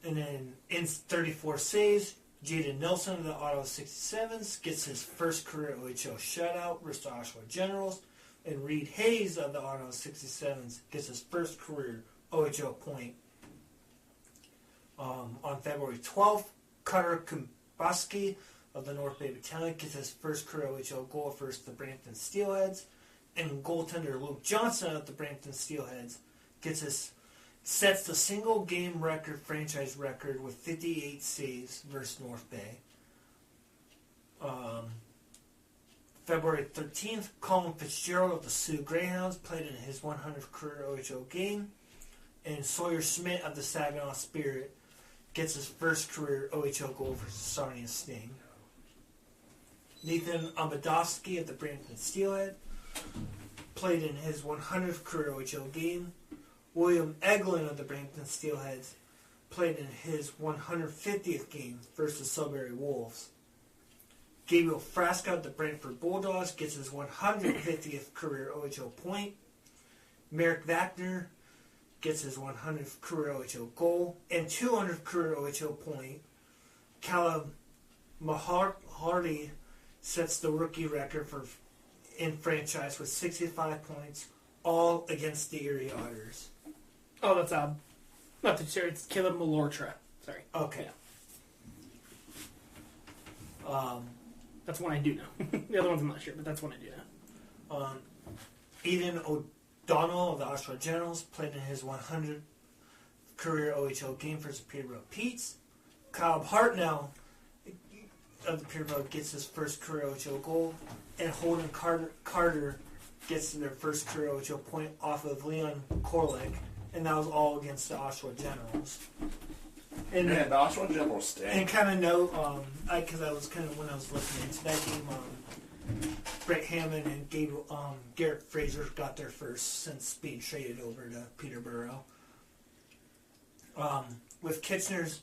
[SPEAKER 4] And then in 34 saves, Jaden Nelson of the Ottawa 67s gets his first career OHL shutout versus the Oshawa Generals. And Reed Hayes of the Ottawa 67s gets his first career OHL point. On February 12th, Cutter Kumbaski of the North Bay Battalion gets his first career OHL goal versus the Brampton Steelheads. And goaltender Luke Johnson of the Brampton Steelheads sets the single game record, franchise record, with 58 saves versus North Bay. February 13th, Colin Fitzgerald of the Sioux Greyhounds played in his 100th career OHL game. And Sawyer Schmidt of the Saginaw Spirit gets his first career OHL goal versus Sarnia Sting. Nathan Abadowski of the Brampton Steelhead played in his 100th career OHL game. William Eglin of the Brampton Steelheads played in his 150th game versus the Sudbury Wolves. Gabriel Frasca of the Brantford Bulldogs gets his 150th career OHL point. Merrick Wagner gets his 100th career OHL goal and 200th career OHL point. Callum Mahardy sets the rookie record in franchise with 65 points, all against the Erie Otters.
[SPEAKER 1] Oh, that's not the chair. It's Caleb Malortra. Sorry.
[SPEAKER 4] Okay.
[SPEAKER 1] Yeah. That's one I do know. The other ones I'm not sure, but that's one I do know.
[SPEAKER 4] Eden O'Donnell of the Oshawa Generals played in his 100th career OHL game versus Peterborough Petes. Kyle Hartnell of the Peterborough gets his first career OHL goal, and Holden Carter gets their first career OHL point off of Leon Korlick, and that was all against the Oshawa Generals. And
[SPEAKER 2] Man, the Oshawa Generals stink.
[SPEAKER 4] And kind of note, because I was kind of when I was looking into that game, Brett Hammond and Garrett Fraser got their first since being traded over to Peterborough. With Kitchener's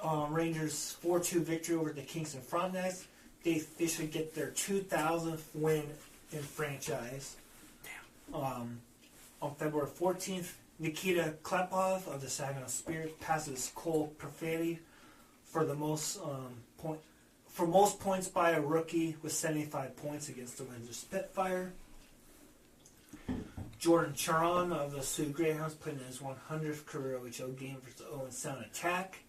[SPEAKER 4] Rangers 4-2 victory over the Kingston Frontenacs, they should get their 2,000th win in franchise. Damn. On February 14th, Nikita Klepov of the Saginaw Spirit passes Cole Perfetti for the most points by a rookie with 75 points against the Windsor Spitfire. Jordan Charon of the Sioux Greyhounds played in his 100th career OHL game versus the Owen Sound Attack.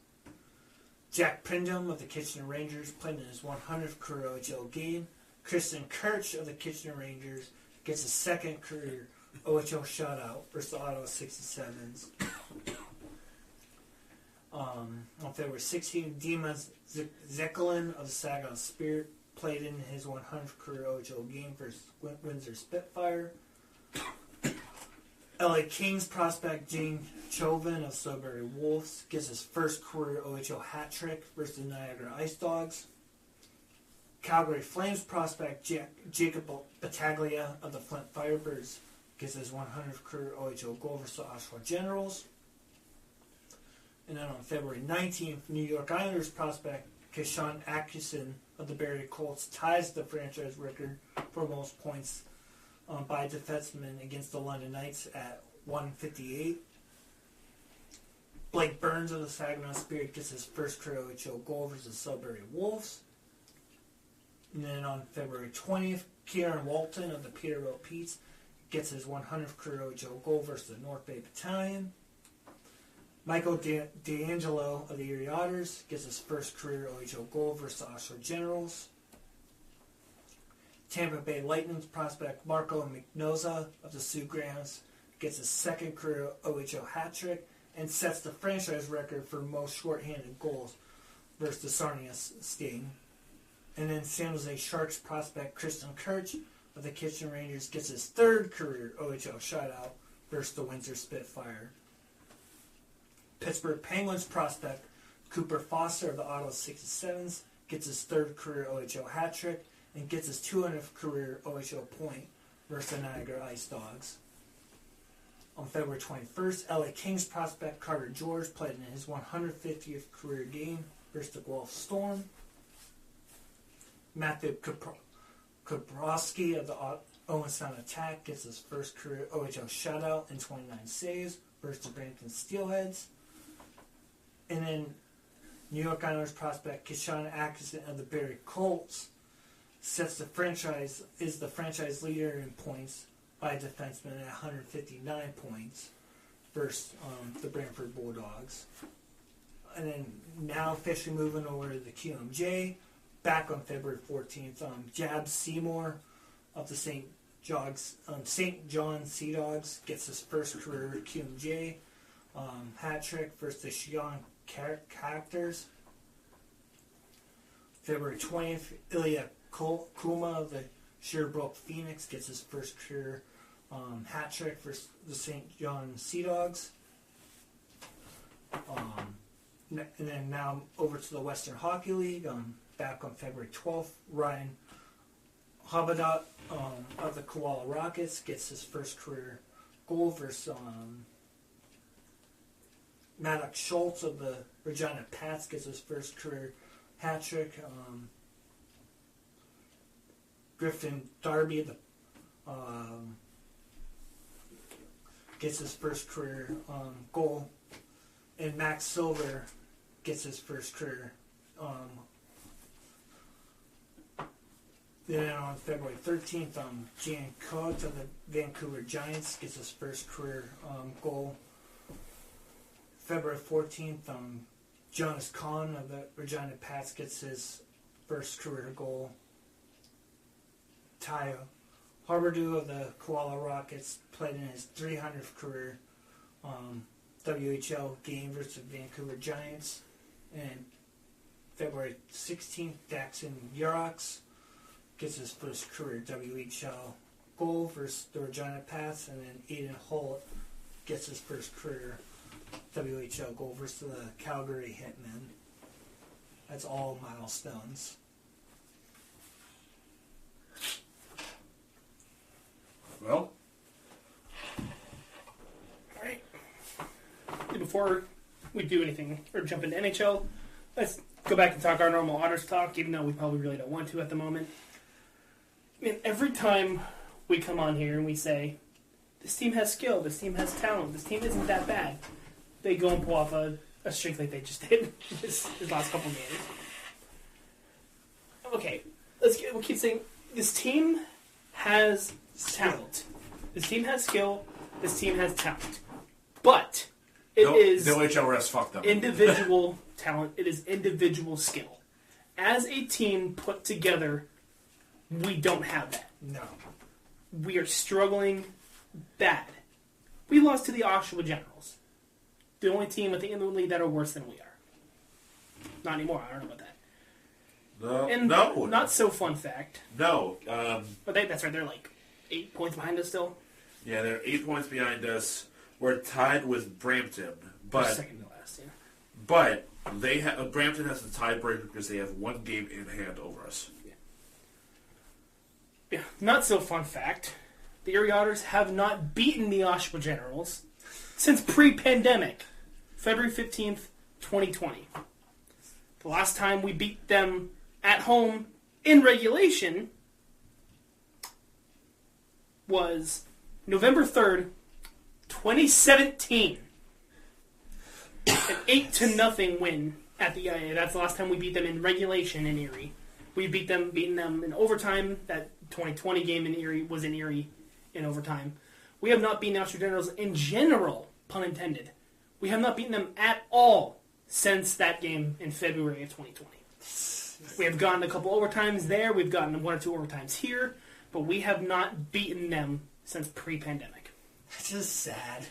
[SPEAKER 4] Jack Prindham of the Kitchener Rangers played in his 100th career OHL game. Kristen Kirch of the Kitchener Rangers gets his second career OHL shutout versus the Ottawa 67s. On February 16th, Dima Zekelin of the Saginaw Spirit played in his 100th career OHL game versus Windsor Spitfire. LA Kings prospect Jane Chauvin of Sudbury Wolves gets his first career OHL hat trick versus the Niagara Ice Dogs. Calgary Flames prospect Jacob Battaglia of the Flint Firebirds gets his 100th career OHL goal versus the Oshawa Generals. And then on February 19th, New York Islanders prospect Keshawn Atkinson of the Barrie Colts ties the franchise record for most points by a defenseman against the London Knights at 158. Blake Burns of the Saginaw Spirit gets his first career OHL goal versus the Sudbury Wolves. And then on February 20th, Kieran Walton of the Peterborough Petes gets his 100th career OHL goal versus the North Bay Battalion. Michael D'Angelo of the Erie Otters gets his first career OHL goal versus the Oshawa Generals. Tampa Bay Lightning's prospect Marco McNoza of the Sioux Greyhounds gets his second career OHL hat trick and sets the franchise record for most shorthanded goals versus the Sarnia Sting. And then San Jose Sharks prospect Kristen Kirch of the Kitchener Rangers gets his third career OHL shutout versus the Windsor Spitfire. Pittsburgh Penguins prospect Cooper Foster of the Ottawa 67s gets his third career OHL hat trick, and gets his 200th career OHL point versus the Niagara Ice Dogs. On February 21st, LA Kings prospect Carter George played in his 150th career game versus the Guelph Storm. Matthew Kaprowski of the Owen Sound Attack gets his first career OHL shutout and 29 saves versus the Brampton Steelheads. And then New York Islanders prospect Kishan Atkinson of the Barrie Colts is the franchise leader in points by a defenseman at 159 points versus the Brantford Bulldogs. And then now officially moving over to the QMJ, back on February 14th, Jab Seymour of the St. John Sea Dogs gets his first career QMJ hat trick versus the Cheyenne Cactors. February 20th, Ilya Kuma of the Sherbrooke Phoenix gets his first career hat trick versus the St. John Sea Dogs. And then now over to the Western Hockey League. Back on February 12th, Ryan Habadat of the Koala Rockets gets his first career goal versus Maddox Schultz of the Regina Pats gets his first career hat trick. Griffin Darby of the gets his first career goal, and Max Silver gets his first career. Then on February 13th, Jan Coates of the Vancouver Giants gets his first career goal. February 14th, Jonas Kahn of the Regina Pats gets his first career goal. Ty Harbordew of the Koala Rockets played in his 300th career WHL game versus the Vancouver Giants. And February 16th, Daxon Urox gets his first career WHL goal versus the Regina Pats. And then Aiden Holt gets his first career WHL goal versus the Calgary Hitmen. That's all milestones.
[SPEAKER 2] Well,
[SPEAKER 1] Alright. Before we do anything or jump into NHL, let's go back and talk our normal Otters talk, even though we probably really don't want to at the moment. I mean, every time we come on here and we say, this team has skill, this team has talent, this team isn't that bad, they go and pull off a streak like they just did this last couple games. Okay, we'll keep saying, this team has talent. This team has skill. This team has talent. But it is
[SPEAKER 2] the OHL refs fucked them.
[SPEAKER 1] Individual talent. It is individual skill. As a team put together, we don't have that.
[SPEAKER 4] No.
[SPEAKER 1] We are struggling bad. We lost to the Oshawa Generals. The only team at the end of the league that are worse than we are. Not anymore. I don't know about that.
[SPEAKER 2] No.
[SPEAKER 1] Not so fun fact.
[SPEAKER 2] No.
[SPEAKER 1] But that's right. They're like 8 points behind us still.
[SPEAKER 2] Yeah, they're 8 points behind us. We're tied with Brampton, but
[SPEAKER 1] second to last. Yeah.
[SPEAKER 2] But Brampton has the tiebreaker because they have one game in hand over us.
[SPEAKER 1] Yeah. Not so fun fact. The Erie Otters have not beaten the Oshawa Generals since pre-pandemic, February 15th, 2020. The last time we beat them at home in regulation was November 3rd, 2017. An 8-0 win at the IA. That's the last time we beat them in regulation in Erie. We beaten them in overtime. That 2020 game in Erie was in Erie in overtime. We have not beaten the Oshawa Generals in general, pun intended. We have not beaten them at all since that game in February of 2020. We have gotten a couple overtimes there. We've gotten 1 or 2 overtimes here. But we have not beaten them since pre-pandemic.
[SPEAKER 4] It's just sad.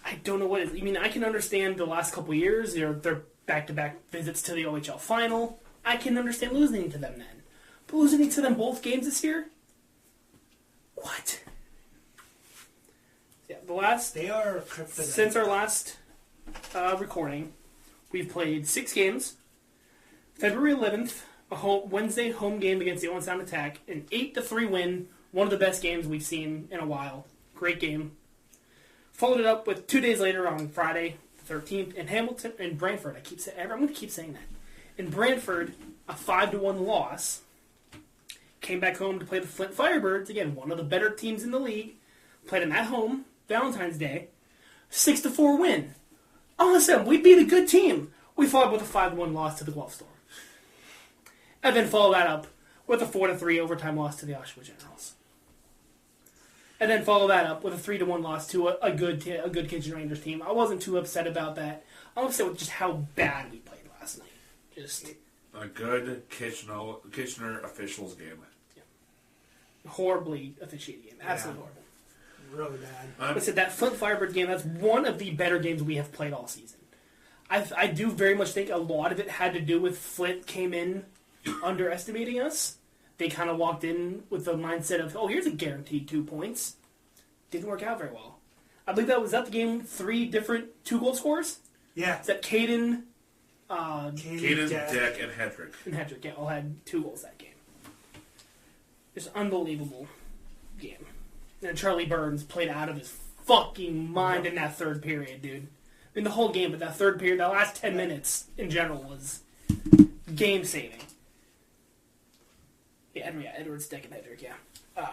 [SPEAKER 1] I don't know what it is. I mean, I can understand the last couple years. They're back-to-back visits to the OHL final. I can understand losing to them then. But losing to them both games this year? What? Yeah,
[SPEAKER 4] They are kryptonite.
[SPEAKER 1] Since our last recording, we've played 6 games. February 11th, Wednesday home game against the Owen Sound Attack, an 8-3 win, one of the best games we've seen in a while. Great game. Followed it up with 2 days later on Friday, the 13th, in Hamilton and Brantford. I'm going to keep saying that. In Brantford, a 5-1 loss. Came back home to play the Flint Firebirds, again, one of the better teams in the league. Played them at home, Valentine's Day. 6-4 win. Awesome, we beat a good team. We followed with a 5-1 loss to the Guelph Storm. And then follow that up with a 4-3 overtime loss to the Oshawa Generals. And then follow that up with a 3-1 loss to a good Kitchener Rangers team. I wasn't too upset about that. I'm upset with just how bad we played last night. Just
[SPEAKER 2] a good Kitchener officials game.
[SPEAKER 1] Yeah. Horribly officiated game. Absolutely horrible.
[SPEAKER 4] Really bad.
[SPEAKER 1] But said that Flint Firebird game, that's one of the better games we have played all season. I do very much think a lot of it had to do with Flint came in underestimating us. They kind of walked in with the mindset of, oh, here's a guaranteed 2 points. Didn't work out very well. I believe that was the game, 3 different 2-goal scores?
[SPEAKER 4] Yeah.
[SPEAKER 1] Is that Caden,
[SPEAKER 2] Deck, and Hedrick.
[SPEAKER 1] And Hedrick, yeah, all had 2 goals that game. Just unbelievable game. And Charlie Burns played out of his fucking mind in that third period, dude. I mean, the whole game, but that third period, that last 10 minutes in general was game-saving. Yeah, Edwards, Deck, and Hedrick, yeah.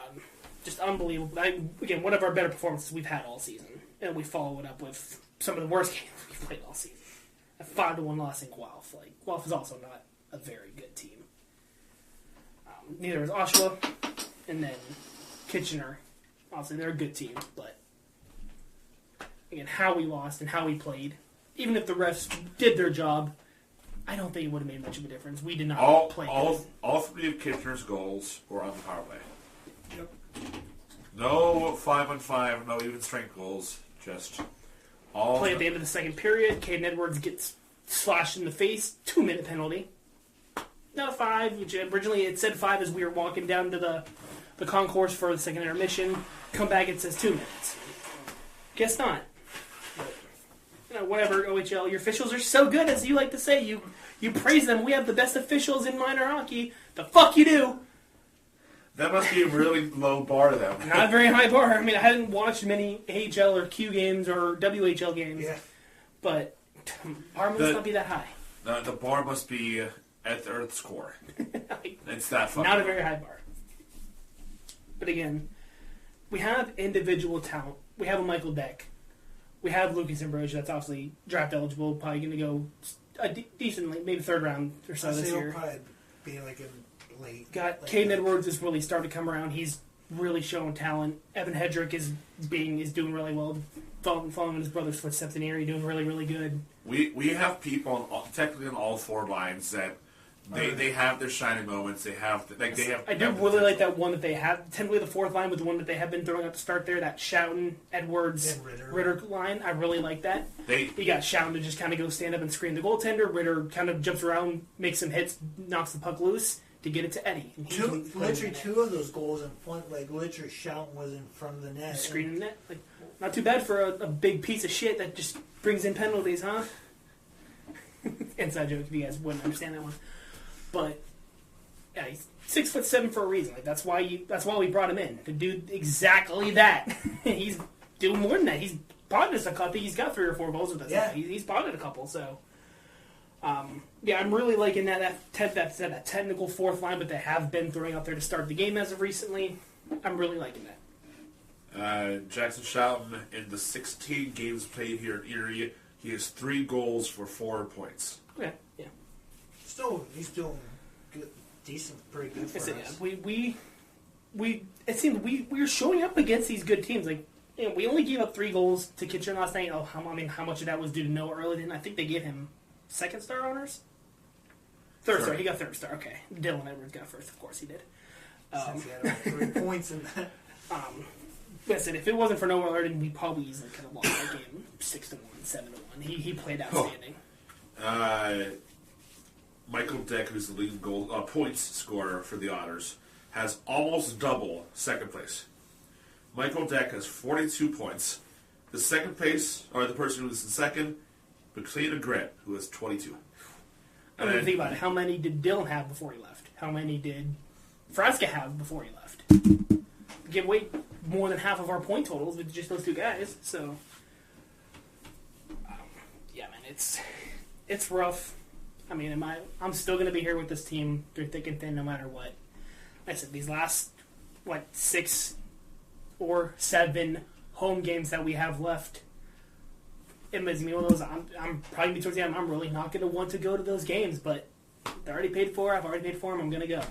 [SPEAKER 1] Just unbelievable. Again, one of our better performances we've had all season. And we follow it up with some of the worst games we've played all season. A 5-1 loss in Guelph. Guelph is also not a very good team. Neither is Oshawa. And then Kitchener. Obviously, they're a good team. But, again, how we lost and how we played. Even if the refs did their job, I don't think it would have made much of a difference. We did not play good.
[SPEAKER 2] All 3 of Kitchener's goals were on the power play.
[SPEAKER 1] Yep.
[SPEAKER 2] No 5-on-5, no even strength goals. Just all.
[SPEAKER 1] Play at the end of the second period. Caden Edwards gets slashed in the face. 2-minute penalty. Not a 5, which originally it said 5 as we were walking down to the concourse for the second intermission. Come back, it says 2 minutes. Guess not. Whatever, OHL, your officials are so good, as you like to say. You praise them. We have the best officials in minor hockey. The fuck you do.
[SPEAKER 2] That must be a really low bar to them.
[SPEAKER 1] Not a very high bar. I mean, I hadn't watched many AHL or Q games or WHL games.
[SPEAKER 4] Yeah.
[SPEAKER 1] But bar must not be that high.
[SPEAKER 2] The bar must be at the Earth's core. It's that fucking
[SPEAKER 1] Not a very high bar. But again, we have individual talent. We have a Michael Deck. We have Lucas Ambrosia. That's obviously draft eligible. Probably going to go decently, maybe third round or so this year.
[SPEAKER 4] He'll probably be like a late.
[SPEAKER 1] Got Caden Edwards is really starting to come around. He's really showing talent. Evan Hedrick is doing really well, following his brother's footsteps in Erie, doing really, really good.
[SPEAKER 2] We have people technically on all 4 lines that they have their shining moments. I
[SPEAKER 1] do really like that one that they have. Technically, the 4th line with the one that they have been throwing out to start there. That Schouten, Edwards,
[SPEAKER 4] and
[SPEAKER 1] Ritter line. I really like that. You got Schouten to just kind of go stand up and screen the goaltender. Ritter kind of jumps around, makes some hits, knocks the puck loose to get it to Eddie.
[SPEAKER 4] Literally 2 of those goals in front, literally Schouten was in front of the net.
[SPEAKER 1] Screening net. Not too bad for a big piece of shit that just brings in penalties, huh? Inside joke if you guys wouldn't understand that one. But yeah, he's 6'7" for a reason. That's why we brought him in, to do exactly that. He's doing more than that. He's potted us a couple. He's got 3 or 4 goals with us.
[SPEAKER 4] Yeah.
[SPEAKER 1] He's potted a couple. So yeah, I'm really liking that technical 4th line, but they have been throwing out there to start the game as of recently. I'm really liking that.
[SPEAKER 2] Jackson Schouten, in the 16 games played here in Erie, he has 3 goals for 4 points.
[SPEAKER 1] Okay, yeah.
[SPEAKER 4] He's doing good, decent, pretty good for us.
[SPEAKER 1] Yeah, it seemed we were showing up against these good teams. We only gave up 3 goals to Kitchener last night. How much of that was due to Noah Early? I think they gave him 2nd star honors. 3rd star. He got 3rd star. Okay, Dylan Edwards got 1st. Of course he did.
[SPEAKER 4] Since he had about 3 points in that.
[SPEAKER 1] Listen, if it wasn't for Noah Early, we probably easily could have lost that game 6-1, 7-1. He played outstanding.
[SPEAKER 2] Michael Deck, who's the leading points scorer for the Otters, has almost double second place. Michael Deck has 42 points. The second place, or the person who's in second, McLean Grit, who has 22.
[SPEAKER 1] I mean, think about it. How many did Dylan have before he left? How many did Frasca have before he left? We give away more than half of our point totals with just those two guys. So, yeah, man, it's rough. I mean, I'm still going to be here with this team through thick and thin, no matter what. Like I said, these last 6 or 7 home games that we have left. It makes me one of those. I'm probably towards the end. I'm really not going to want to go to those games, but they're already paid for. I've already paid for them. I'm going to go.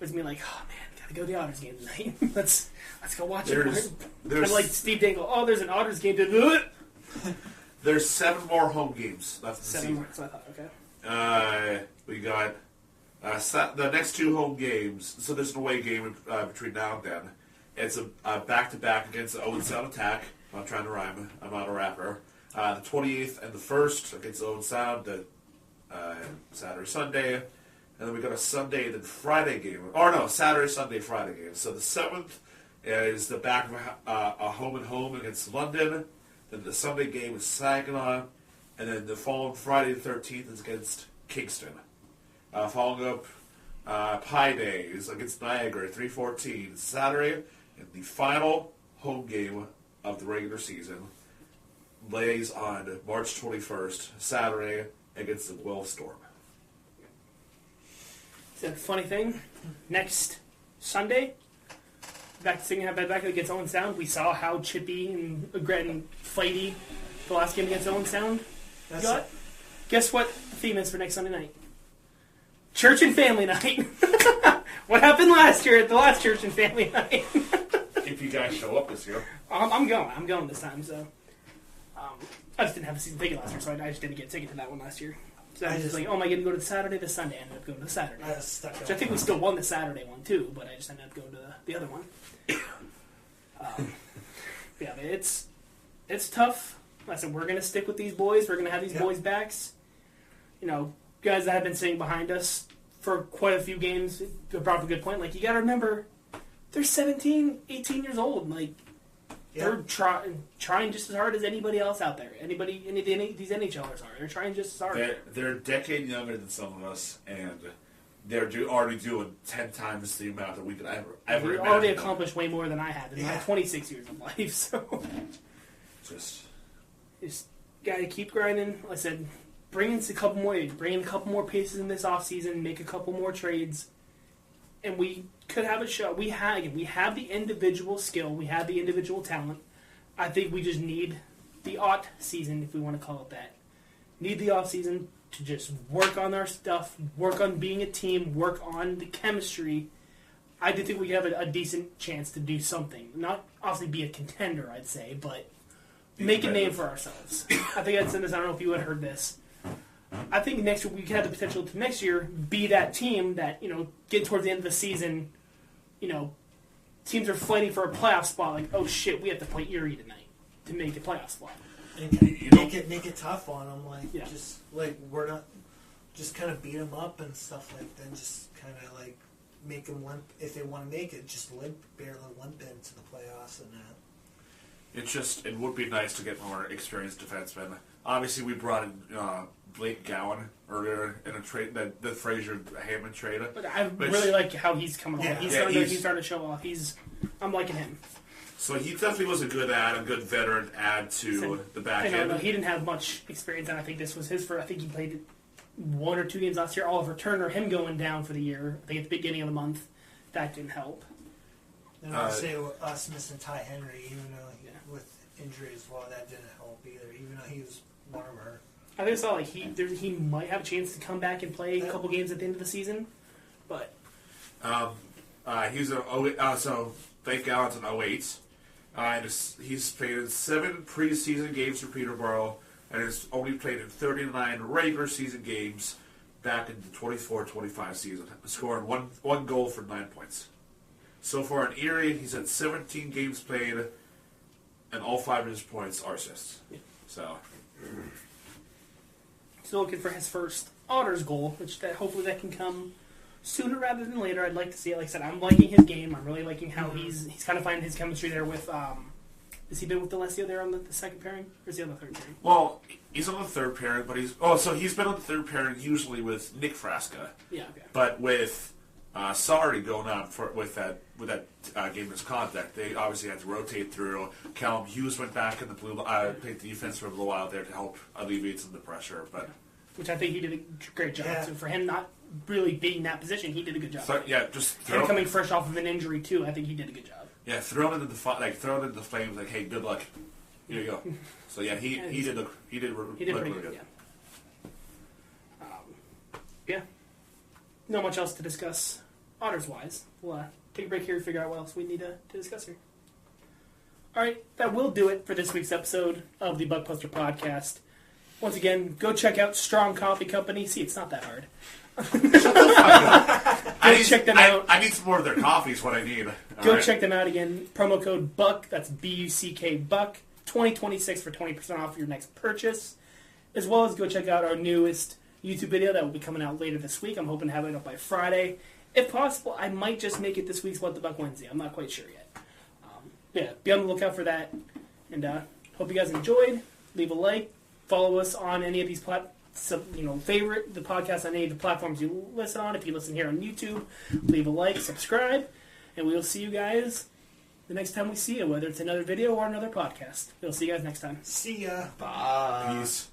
[SPEAKER 1] It's me like, oh man, gotta go to the Otters game tonight. let's go watch it. Kind of like Steve Dangle. Oh, there's an Otters game to do it.
[SPEAKER 2] There's 7 more home games left in the
[SPEAKER 1] 7
[SPEAKER 2] season.
[SPEAKER 1] more. So I thought, okay.
[SPEAKER 2] We got the next 2 home games. So there's an away game between now and then. It's a back-to-back against the Owen Sound Attack. I'm trying to rhyme. I'm not a rapper. The 28th and the 1st against Owen Sound, the Saturday, Sunday. And then we got a Sunday, then Friday game. Or no, Saturday, Sunday, Friday game. So the 7th is the back of a home and home against London. Then the Sunday game is Saginaw. And then the following Friday, the 13th, is against Kingston. Following up, Pi Days against Niagara, 3:14 Saturday. And the final home game of the regular season lays on March 21st, Saturday, against the Guelph Storm.
[SPEAKER 1] The funny thing, next Sunday, back against Owen Sound, we saw how chippy and fighty the last game against Owen Sound got. Guess what the theme is for next Sunday night? Church and family night. What happened last year at the last church and family night?
[SPEAKER 2] If you guys show up this year.
[SPEAKER 1] I'm going. I'm going this time, so. I just didn't have a season ticket last year, so I just didn't get a ticket to that one last year. So I was just like, oh, am I going to go to the Saturday, the Sunday? I ended up going to the Saturday. Which I think we still won the Saturday one, too, but I just ended up going to the other one. Yeah, it's tough. Like I said, we're going to stick with these boys. We're going to have these boys' backs. You know, guys that have been sitting behind us for quite a few games brought up a good point. Like, you got to remember, they're 17, 18 years old. Like, they're trying just as hard as anybody else out there. Any these NHLers are. They're trying just as hard.
[SPEAKER 2] They're a decade younger than some of us, and they're already doing 10 times the amount that we could ever
[SPEAKER 1] They
[SPEAKER 2] imagine.
[SPEAKER 1] already accomplished way more than I had in my 26 years of life. So just gotta keep grinding. Like I said, bring in a couple more pieces in this offseason, make a couple more trades, and we could have a show. We have the individual skill, we have the individual talent. I think we just need the off season, if we want to call it that. Need the off season to just work on our stuff, work on being a team, work on the chemistry. I do think we have a decent chance to do something. Not obviously be a contender, I'd say, but make a name for ourselves. I think I'd said this. I don't know if you had heard this. I think next year we could have the potential to next year be that team that, get towards the end of the season, teams are fighting for a playoff spot. Like, oh shit, we have to play Erie tonight to make a playoff spot.
[SPEAKER 4] And make it tough on them. Just we're not just kind of beat them up and stuff like that. Just kind of make them limp if they want to make it. Just barely limp into the playoffs and that.
[SPEAKER 2] It would be nice to get more experienced defensemen. Obviously, we brought in Blake Gowan earlier in a trade, the Fraser-Hammond trade.
[SPEAKER 1] But I really like how he's coming along. He's starting to show off. I'm liking him.
[SPEAKER 2] So he definitely was a good veteran add to the back end.
[SPEAKER 1] He didn't have much experience, and I think this was his first. I think he played 1 or 2 games last year. Oliver Turner, him going down for the year, I think at the beginning of the month, that didn't help.
[SPEAKER 4] And I'll say us missing Ty Henry, even though with injury as well, that didn't help either, even though he was one of our...
[SPEAKER 1] I think I saw he might have a chance to come back and play a couple games at the end of the season, but...
[SPEAKER 2] He's so Blake Gowan's an 08. He's played in 7 preseason games for Peterborough, and has only played in 39 regular season games back in the 24-25 season, scoring one goal for 9 points. So far in Erie, he's had 17 games played, and all 5 of his points are assists. So,
[SPEAKER 1] still looking for his first Otters goal, which hopefully that can come sooner rather than later. I'd like to see it. Like I said, I'm liking his game. I'm really liking how he's kind of finding his chemistry there with Has he been with Alessio there on the second pairing, or is he on the third pairing?
[SPEAKER 2] Well, he's on the third pairing, but he's been on the third pairing usually with Nick Frasca.
[SPEAKER 1] Yeah, okay.
[SPEAKER 2] But with Sarri going on with that game misconduct, they obviously had to rotate through. Callum Hughes went back in the blue, played defense for a little while there to help alleviate some of the pressure. But
[SPEAKER 1] which I think he did a great job.
[SPEAKER 4] Yeah.
[SPEAKER 1] So for him not really being in that position, he did a good job.
[SPEAKER 2] so, yeah, just
[SPEAKER 1] and coming fresh off of an injury too, I think he did a good job.
[SPEAKER 2] Yeah, throw it into the flames. Like, hey, good luck. Here you go. So yeah, he did
[SPEAKER 1] pretty
[SPEAKER 2] really
[SPEAKER 1] good. Yeah. Not much else to discuss, Otters wise. We'll take a break here and figure out what else we need to discuss here. All right, that will do it for this week's episode of the Buckbuster Podcast. Once again, go check out Strong Coffee Company. See, it's not that hard. Check them out.
[SPEAKER 2] I need some more of their coffee is what I need.
[SPEAKER 1] Go check them out again. Promo code BUCK, that's B-U-C-K, BUCK, 2026 for 20% off your next purchase. As well as go check out our newest YouTube video that will be coming out later this week. I'm hoping to have it up by Friday. If possible, I might just make it this week's What the Buck Wednesday. I'm not quite sure yet. Yeah, be on the lookout for that. And hope you guys enjoyed. Leave a like. Follow us on any of these favorite the podcast on any of the platforms you listen on. If you listen here on YouTube, leave a like, subscribe, and we'll see you guys the next time we see you, whether it's another video or another podcast. We'll see you guys next time.
[SPEAKER 4] See ya.
[SPEAKER 3] Bye.
[SPEAKER 2] Peace.